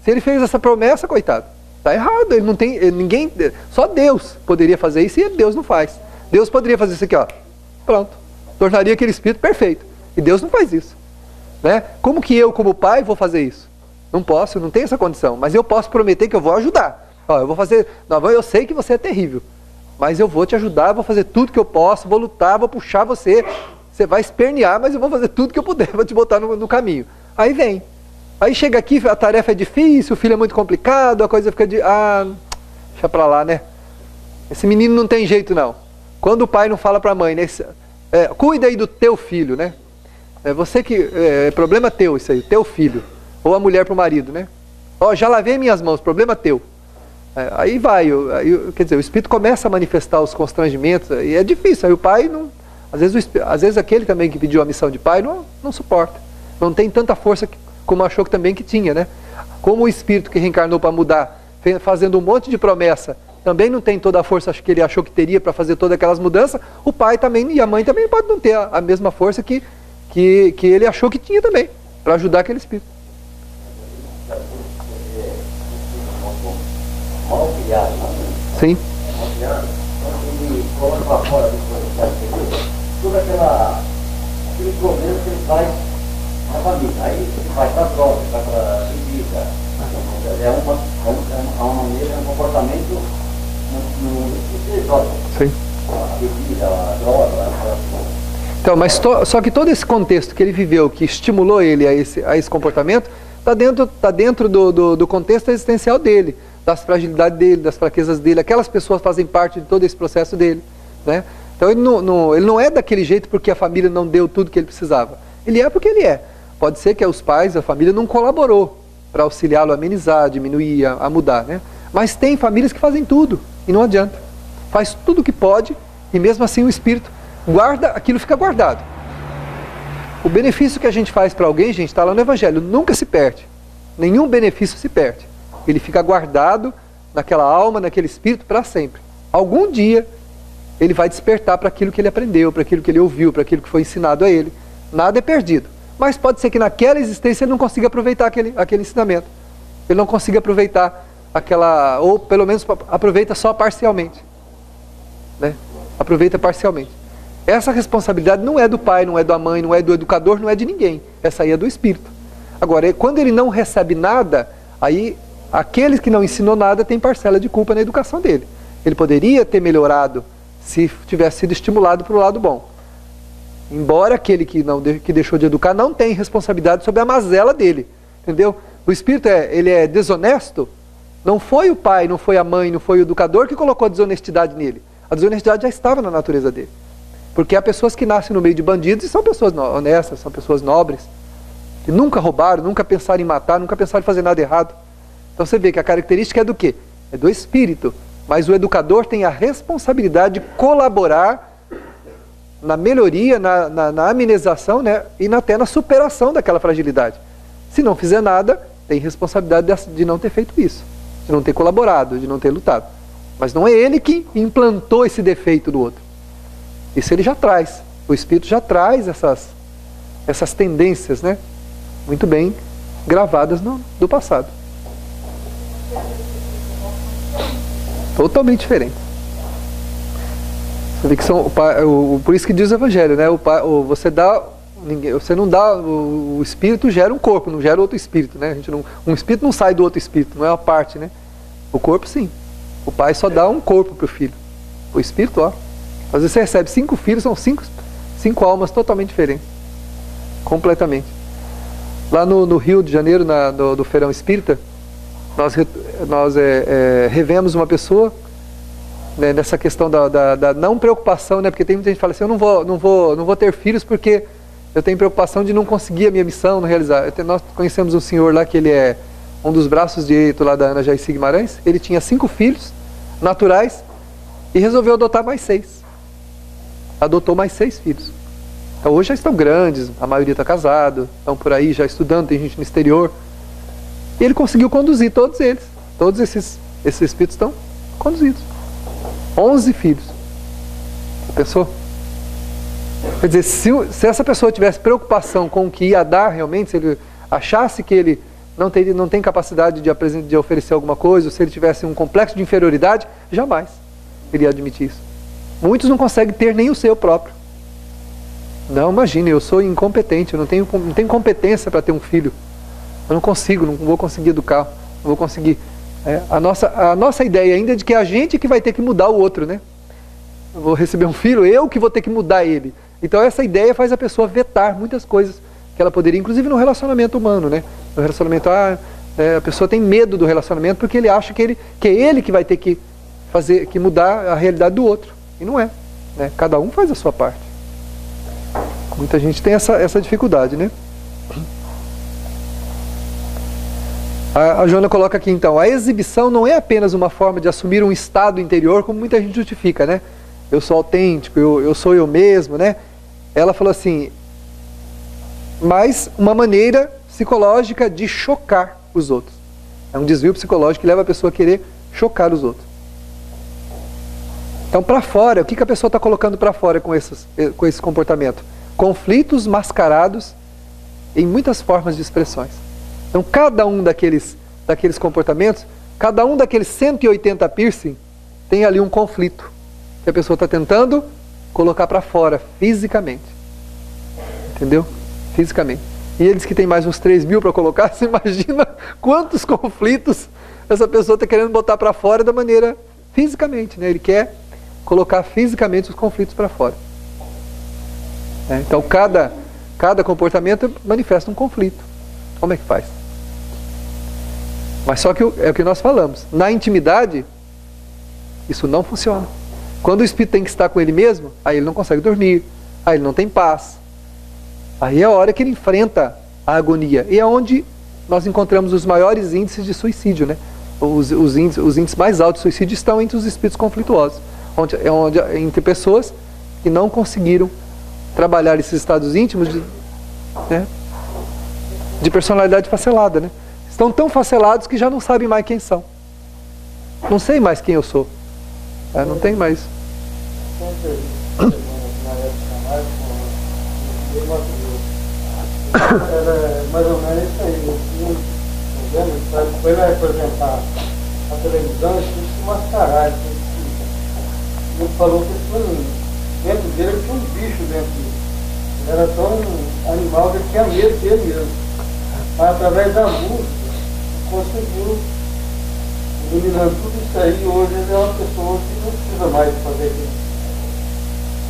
Se ele fez essa promessa, coitado, está errado. Ele não tem, ninguém, só Deus poderia fazer isso e Deus não faz. Deus poderia fazer isso aqui, ó, pronto, tornaria aquele espírito perfeito. E Deus não faz isso, né? Como que eu, como pai, vou fazer isso? Não posso, não tenho essa condição, mas eu posso prometer que eu vou ajudar. Ó, eu vou fazer, não, eu sei que você é terrível, mas eu vou te ajudar, vou fazer tudo que eu posso, vou lutar, vou puxar você. Você vai espernear, mas eu vou fazer tudo que eu puder, vou te botar no caminho. Aí vem. Aí chega aqui, a tarefa é difícil, o filho é muito complicado, a coisa fica de... deixa pra lá, né? Esse menino não tem jeito, não. Quando o pai não fala pra mãe, né? Cuida aí do teu filho, né? É você que... É problema teu isso aí, teu filho. Ou a mulher pro marido, né? Ó, já lavei minhas mãos, problema teu. Aí vai, quer dizer, o espírito começa a manifestar os constrangimentos, e é difícil, aí o pai não... Às vezes aquele também que pediu a missão de pai não suporta. Não tem tanta força como achou que também que tinha, né? Como o espírito que reencarnou para mudar, fazendo um monte de promessa, também não tem toda a força que ele achou que teria para fazer todas aquelas mudanças, o pai também e a mãe também podem não ter a mesma força que ele achou que tinha também, para ajudar aquele espírito. Mal criado, sim. Mal criado, ele coloca para fora do processo, todo aquele problema que ele faz na família. Aí ele vai para a droga, vai para a bebida. É uma maneira, é um comportamento no sim. A bebida, a droga, Então, mas só que todo esse contexto que ele viveu, que estimulou ele a esse comportamento, está dentro do contexto existencial dele, das fragilidades dele, das fraquezas dele. Aquelas pessoas fazem parte de todo esse processo dele, né? Então ele não é daquele jeito porque a família não deu tudo que ele precisava. Ele é porque ele é. Pode ser que os pais, a família não colaborou para auxiliá-lo a amenizar, diminuir, a mudar, né? Mas tem famílias que fazem tudo e não adianta. Faz tudo o que pode e mesmo assim o espírito guarda, aquilo fica guardado. O benefício que a gente faz para alguém, gente, está lá no Evangelho, nunca se perde. Nenhum benefício se perde. Ele fica guardado naquela alma, naquele espírito para sempre. Algum dia ele vai despertar para aquilo que ele aprendeu, para aquilo que ele ouviu, para aquilo que foi ensinado a ele. Nada é perdido. Mas pode ser que naquela existência ele não consiga aproveitar aquele ensinamento. Ele não consiga aproveitar ou pelo menos aproveita só parcialmente, né? Aproveita parcialmente. Essa responsabilidade não é do pai, não é da mãe, não é do educador, não é de ninguém. Essa aí é do espírito. Agora, quando ele não recebe nada, aí aqueles que não ensinou nada têm parcela de culpa na educação dele. Ele poderia ter melhorado se tivesse sido estimulado para o lado bom. Embora aquele que deixou de educar não tem responsabilidade sobre a mazela dele. Entendeu? O espírito ele é desonesto. Não foi o pai, não foi a mãe, não foi o educador que colocou a desonestidade nele. A desonestidade já estava na natureza dele. Porque há pessoas que nascem no meio de bandidos e são pessoas honestas, são pessoas nobres, que nunca roubaram, nunca pensaram em matar, nunca pensaram em fazer nada errado. Então você vê que a característica é do quê? É do espírito. Mas o educador tem a responsabilidade de colaborar na melhoria, na amenização, né? E até na superação daquela fragilidade. Se não fizer nada, tem responsabilidade de não ter feito isso, de não ter colaborado, de não ter lutado. Mas não é ele que implantou esse defeito do outro. Isso ele já traz. O espírito já traz essas tendências, né? Muito bem gravadas do passado. Totalmente diferente. Você vê que por isso que diz o Evangelho, né? Você não dá, o espírito gera um corpo, não gera outro espírito, né? Um espírito não sai do outro espírito, não é uma parte, né? O corpo sim. O pai só dá um corpo para o filho. O espírito, ó. Às vezes você recebe 5 filhos, são 5 almas totalmente diferentes. Completamente. Lá no Rio de Janeiro, do Feirão Espírita, nós revemos uma pessoa, né, nessa questão da não preocupação, né? Porque tem muita gente que fala assim, eu não vou ter filhos porque eu tenho preocupação de não conseguir a minha missão, não realizar. Nós conhecemos um senhor lá que ele é um dos braços direitos lá da Ana Jaci Guimarães. Ele tinha 5 filhos naturais e resolveu adotar mais 6. Adotou mais 6 filhos. Então hoje já estão grandes, a maioria está casado, estão por aí já estudando, tem gente no exterior. E ele conseguiu conduzir todos eles. Todos esses espíritos estão conduzidos. 11 filhos. Você pensou? Quer dizer, se essa pessoa tivesse preocupação com o que ia dar realmente, se ele achasse que ele não tem capacidade de oferecer alguma coisa, ou se ele tivesse um complexo de inferioridade, jamais ele ia admitir isso. Muitos não conseguem ter nem o seu próprio. Não, imagine, eu sou incompetente, eu não tenho competência para ter um filho. Eu não consigo, não vou conseguir educar, não vou conseguir. A nossa ideia ainda é de que é a gente que vai ter que mudar o outro, né? Eu vou receber um filho, eu que vou ter que mudar ele. Então essa ideia faz a pessoa vetar muitas coisas que ela poderia, inclusive no relacionamento humano, né? No relacionamento, a pessoa tem medo do relacionamento porque ele acha que é ele que vai ter que mudar a realidade do outro. E não é, né? Cada um faz a sua parte. Muita gente tem essa dificuldade, né? A Joana coloca aqui então, a exibição não é apenas uma forma de assumir um estado interior, como muita gente justifica, né? Eu sou autêntico, eu sou eu mesmo, né? Ela falou assim, mas uma maneira psicológica de chocar os outros. É um desvio psicológico que leva a pessoa a querer chocar os outros. Então, para fora, o que a pessoa está colocando para fora com esse comportamento? Conflitos mascarados em muitas formas de expressões. Então, cada um daqueles comportamentos, cada um daqueles 180 piercing, tem ali um conflito que a pessoa está tentando colocar para fora, fisicamente. Entendeu? Fisicamente. E eles que tem mais uns 3.000 para colocar, você imagina quantos conflitos essa pessoa está querendo botar para fora da maneira fisicamente, né? Ele quer colocar fisicamente os conflitos para fora. Então, cada comportamento manifesta um conflito. Como é que faz? Mas só que é o que nós falamos. Na intimidade, isso não funciona. Quando o espírito tem que estar com ele mesmo, aí ele não consegue dormir, aí ele não tem paz. Aí é a hora que ele enfrenta a agonia. E é onde nós encontramos os maiores índices de suicídio, né? Os índices mais altos de suicídio estão entre os espíritos conflituosos. Entre pessoas que não conseguiram trabalhar esses estados íntimos de personalidade facelada, né? Estão tão facelados que já não sabem mais quem são. Não sei mais quem eu sou. Não tem mais. Era mais ou menos isso aí. Foi lá apresentar a televisão e tinha que se mascarar. Ele falou que dentro dele tinha um bicho dentro dele. Ele era tão animal que ele tinha medo dele mesmo. Mas através da música conseguiu, eliminando tudo isso aí. Hoje ele é uma pessoa que não precisa mais fazer aquilo.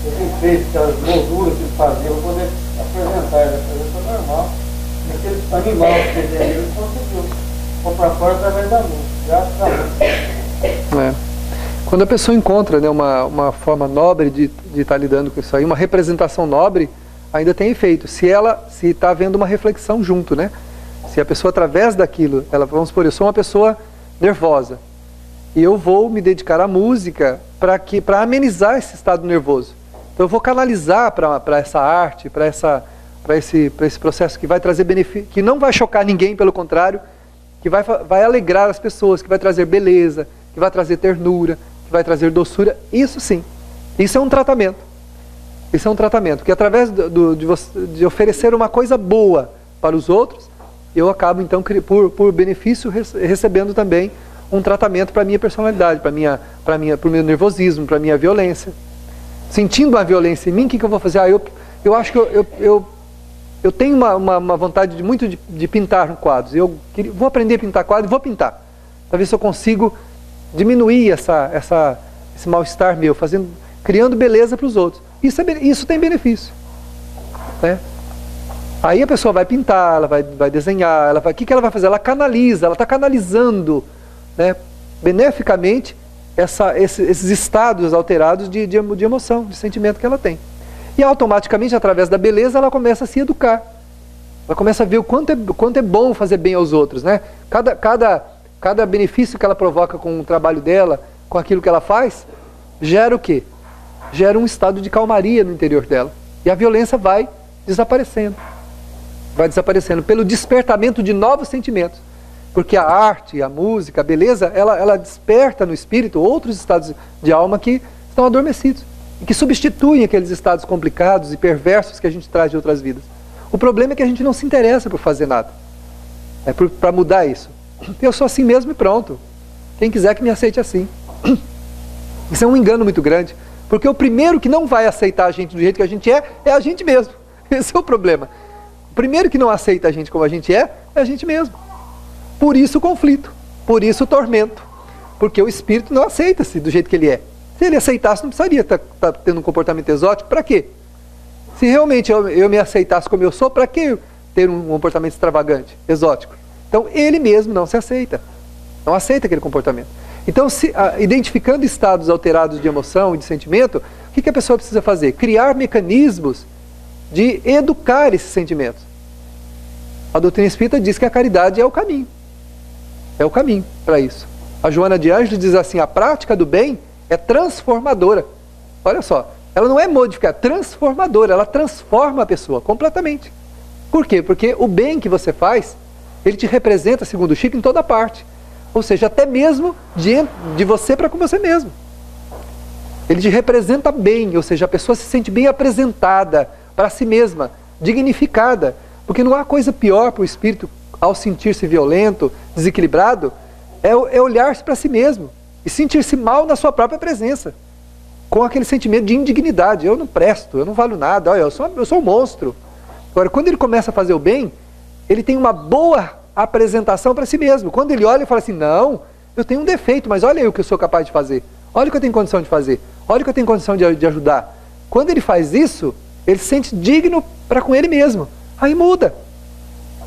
Ele fez aquelas molduras que ele fazia para poder apresentar. Ele apresentou normal. Aquele animal que ele conseguiu pôr para fora através da música. Graças a Deus. Quando a pessoa encontra, né, uma forma nobre de estar lidando com isso aí, uma representação nobre, ainda tem efeito. Se está havendo uma reflexão junto, né? Se a pessoa, através daquilo, vamos supor, eu sou uma pessoa nervosa, e eu vou me dedicar à música para amenizar esse estado nervoso. Então eu vou canalizar para essa arte, para esse processo que vai trazer benefício, que não vai chocar ninguém, pelo contrário, que vai alegrar as pessoas, que vai trazer beleza, que vai trazer ternura, que vai trazer doçura. Isso sim, isso é um tratamento. Isso é um tratamento, porque através de oferecer uma coisa boa para os outros, eu acabo então, por benefício, recebendo também um tratamento para a minha personalidade, para o meu nervosismo, para a minha violência. Sentindo a violência em mim, o que eu vou fazer? Eu acho que eu tenho uma vontade muito de pintar quadros. Vou aprender a pintar quadros e vou pintar. Para ver se eu consigo diminuir esse mal-estar meu, criando beleza para os outros. Isso tem benefício. Né? Aí a pessoa vai pintar, ela vai desenhar, o que ela vai fazer? Ela canaliza, ela está canalizando, né, beneficamente esses estados alterados de emoção, de sentimento que ela tem. E automaticamente, através da beleza, ela começa a se educar. Ela começa a ver o quanto é bom fazer bem aos outros, né? Cada benefício que ela provoca com o trabalho dela, com aquilo que ela faz, gera o quê? Gera um estado de calmaria no interior dela. E a violência vai desaparecendo. Vai desaparecendo pelo despertamento de novos sentimentos. Porque a arte, a música, a beleza, ela desperta no espírito outros estados de alma que estão adormecidos. E que substituem aqueles estados complicados e perversos que a gente traz de outras vidas. O problema é que a gente não se interessa por fazer nada. É para mudar isso. Eu sou assim mesmo e pronto. Quem quiser que me aceite assim. Isso é um engano muito grande. Porque o primeiro que não vai aceitar a gente do jeito que a gente é a gente mesmo. Esse é o problema. O primeiro que não aceita a gente como a gente é a gente mesmo. Por isso o conflito. Por isso o tormento. Porque o espírito não aceita-se do jeito que ele é. Se ele aceitasse, não precisaria estar tendo um comportamento exótico. Para quê? Se realmente eu me aceitasse como eu sou, para que ter um comportamento extravagante, exótico? Então ele mesmo não se aceita. Não aceita aquele comportamento. Então, identificando estados alterados de emoção e de sentimento, o que a pessoa precisa fazer? Criar mecanismos de educar esses sentimentos. A doutrina espírita diz que a caridade é o caminho. É o caminho para isso. A Joana de Ângeles diz assim, a prática do bem é transformadora. Olha só, ela não é modificada, é transformadora, ela transforma a pessoa completamente. Por quê? Porque o bem que você faz, ele te representa, segundo o Chico, em toda parte. Ou seja, até mesmo de você para com você mesmo. Ele te representa bem, ou seja, a pessoa se sente bem apresentada para si mesma, dignificada. Porque não há coisa pior para o espírito, ao sentir-se violento, desequilibrado, é olhar-se para si mesmo e sentir-se mal na sua própria presença, com aquele sentimento de indignidade. Eu não presto, eu não valho nada, olha, eu sou um monstro. Agora, quando ele começa a fazer o bem, ele tem uma boa apresentação para si mesmo. Quando ele olha e fala assim, não, eu tenho um defeito, mas olha aí o que eu sou capaz de fazer. Olha o que eu tenho condição de fazer. Olha o que eu tenho condição de ajudar. Quando ele faz isso, ele se sente digno para com ele mesmo. Aí muda.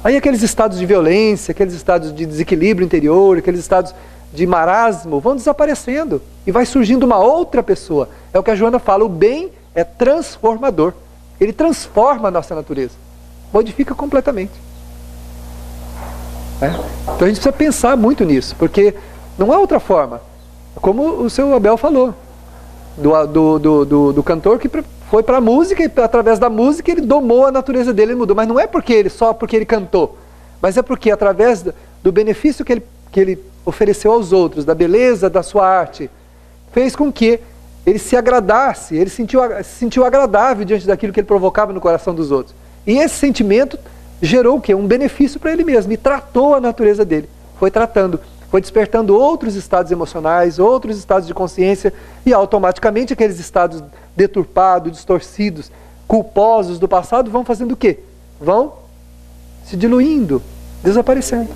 Aí aqueles estados de violência, aqueles estados de desequilíbrio interior, aqueles estados de marasmo vão desaparecendo. E vai surgindo uma outra pessoa. É o que a Joana fala, o bem é transformador. Ele transforma a nossa natureza. Modifica completamente. Então a gente precisa pensar muito nisso, porque não há outra forma. Como o seu Abel falou, do cantor que foi para a música e através da música ele domou a natureza dele e mudou. Mas não é só porque ele cantou, mas é porque através do benefício que ele ofereceu aos outros, da beleza da sua arte, fez com que ele se agradasse, ele se sentiu agradável diante daquilo que ele provocava no coração dos outros. E esse sentimento gerou o quê? Um benefício para ele mesmo, e tratou a natureza dele. Foi tratando, foi despertando outros estados emocionais, outros estados de consciência, e automaticamente aqueles estados deturpados, distorcidos, culposos do passado vão fazendo o quê? Vão se diluindo, desaparecendo.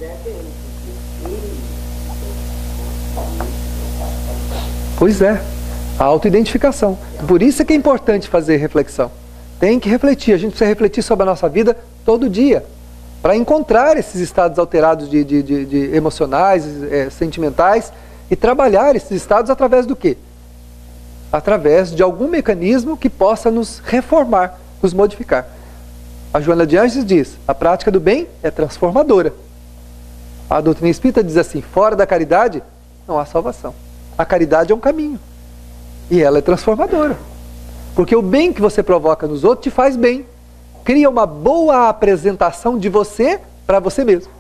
Pois é, a autoidentificação. Por isso é que é importante fazer reflexão. Tem que refletir, a gente precisa refletir sobre a nossa vida todo dia, para encontrar esses estados alterados de emocionais, sentimentais, e trabalhar esses estados através do quê? Através de algum mecanismo que possa nos reformar, nos modificar. A Joana de Ângeles diz, a prática do bem é transformadora. A doutrina espírita diz assim, fora da caridade não há salvação. A caridade é um caminho, e ela é transformadora. Porque o bem que você provoca nos outros te faz bem. Cria uma boa apresentação de você para você mesmo.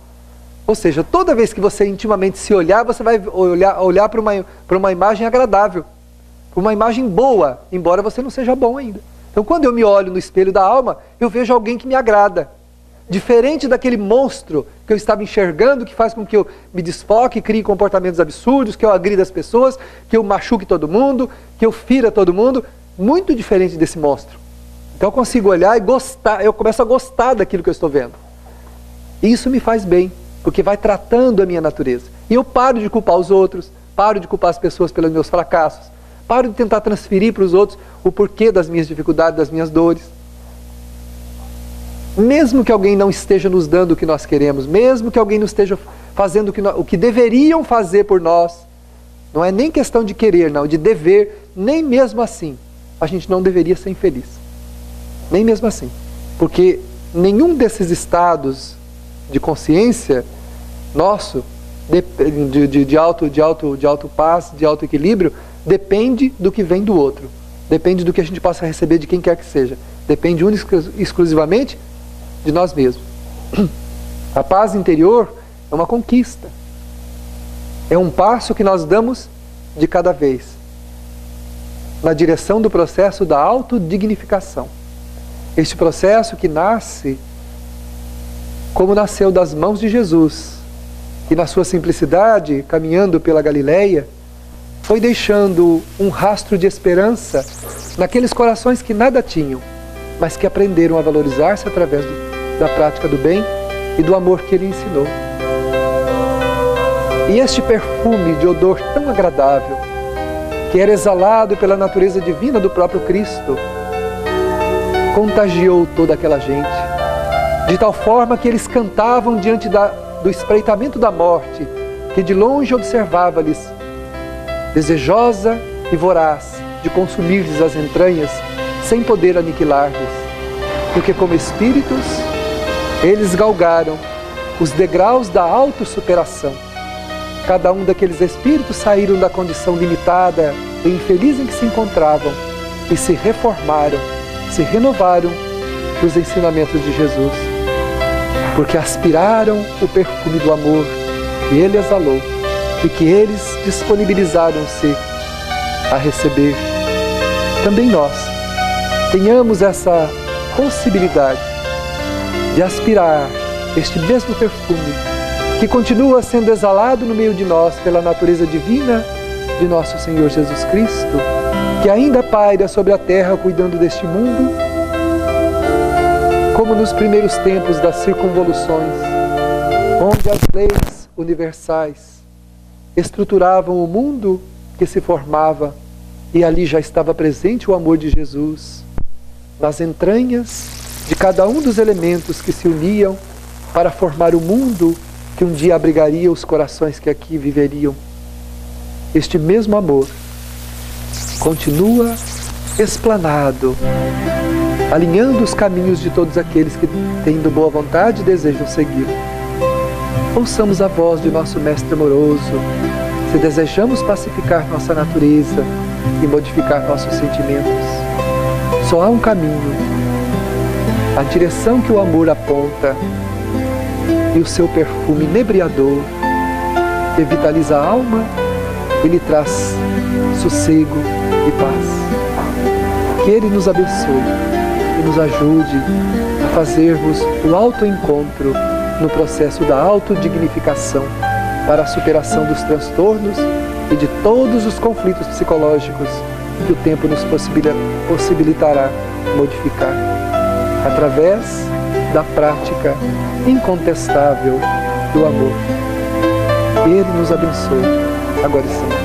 Ou seja, toda vez que você intimamente se olhar, você vai olhar para uma imagem agradável. Para uma imagem boa, embora você não seja bom ainda. Então quando eu me olho no espelho da alma, eu vejo alguém que me agrada. Diferente daquele monstro que eu estava enxergando, que faz com que eu me desfoque, crie comportamentos absurdos, que eu agrida as pessoas, que eu machuque todo mundo, que eu fira todo mundo. Muito diferente desse monstro. Então eu consigo olhar e gostar, eu começo a gostar daquilo que eu estou vendo. Isso me faz bem, porque vai tratando a minha natureza. E eu paro de culpar os outros, paro de culpar as pessoas pelos meus fracassos, paro de tentar transferir para os outros o porquê das minhas dificuldades, das minhas dores. Mesmo que alguém não esteja nos dando o que nós queremos, mesmo que alguém não esteja fazendo o que deveriam fazer por nós, não é nem questão de querer, não, de dever, nem mesmo assim. A gente não deveria ser infeliz. Nem mesmo assim. Porque nenhum desses estados de consciência nosso, de alto paz, de alto equilíbrio, depende do que vem do outro. Depende do que a gente possa receber de quem quer que seja. Depende exclusivamente de nós mesmos. A paz interior é uma conquista. É um passo que nós damos de cada vez na direção do processo da autodignificação. Este processo que nasce como nasceu das mãos de Jesus, e na sua simplicidade, caminhando pela Galileia, foi deixando um rastro de esperança naqueles corações que nada tinham, mas que aprenderam a valorizar-se através da prática do bem e do amor que ele ensinou. E este perfume de odor tão agradável, que era exalado pela natureza divina do próprio Cristo, contagiou toda aquela gente, de tal forma que eles cantavam diante do espreitamento da morte, que de longe observava-lhes, desejosa e voraz de consumir-lhes as entranhas, sem poder aniquilar-lhes, porque como espíritos, eles galgaram os degraus da autossuperação. Cada um daqueles espíritos saíram da condição limitada e infeliz em que se encontravam e se reformaram, se renovaram nos ensinamentos de Jesus, porque aspiraram o perfume do amor que ele exalou e que eles disponibilizaram-se a receber. Também nós tenhamos essa possibilidade de aspirar este mesmo perfume que continua sendo exalado no meio de nós pela natureza divina de nosso Senhor Jesus Cristo, que ainda paira sobre a terra cuidando deste mundo, como nos primeiros tempos das circunvoluções, onde as leis universais estruturavam o mundo que se formava, e ali já estava presente o amor de Jesus, nas entranhas de cada um dos elementos que se uniam para formar o mundo que um dia abrigaria os corações que aqui viveriam. Este mesmo amor continua explanado, alinhando os caminhos de todos aqueles que, tendo boa vontade, desejam segui-lo. Ouçamos a voz de nosso Mestre amoroso, se desejamos pacificar nossa natureza e modificar nossos sentimentos. Só há um caminho, a direção que o amor aponta, e o seu perfume inebriador revitaliza a alma e lhe traz sossego e paz. Que Ele nos abençoe e nos ajude a fazermos o autoencontro no processo da autodignificação para a superação dos transtornos e de todos os conflitos psicológicos que o tempo nos possibilitará modificar, através da prática incontestável do amor. Ele nos abençoe, agora e sempre.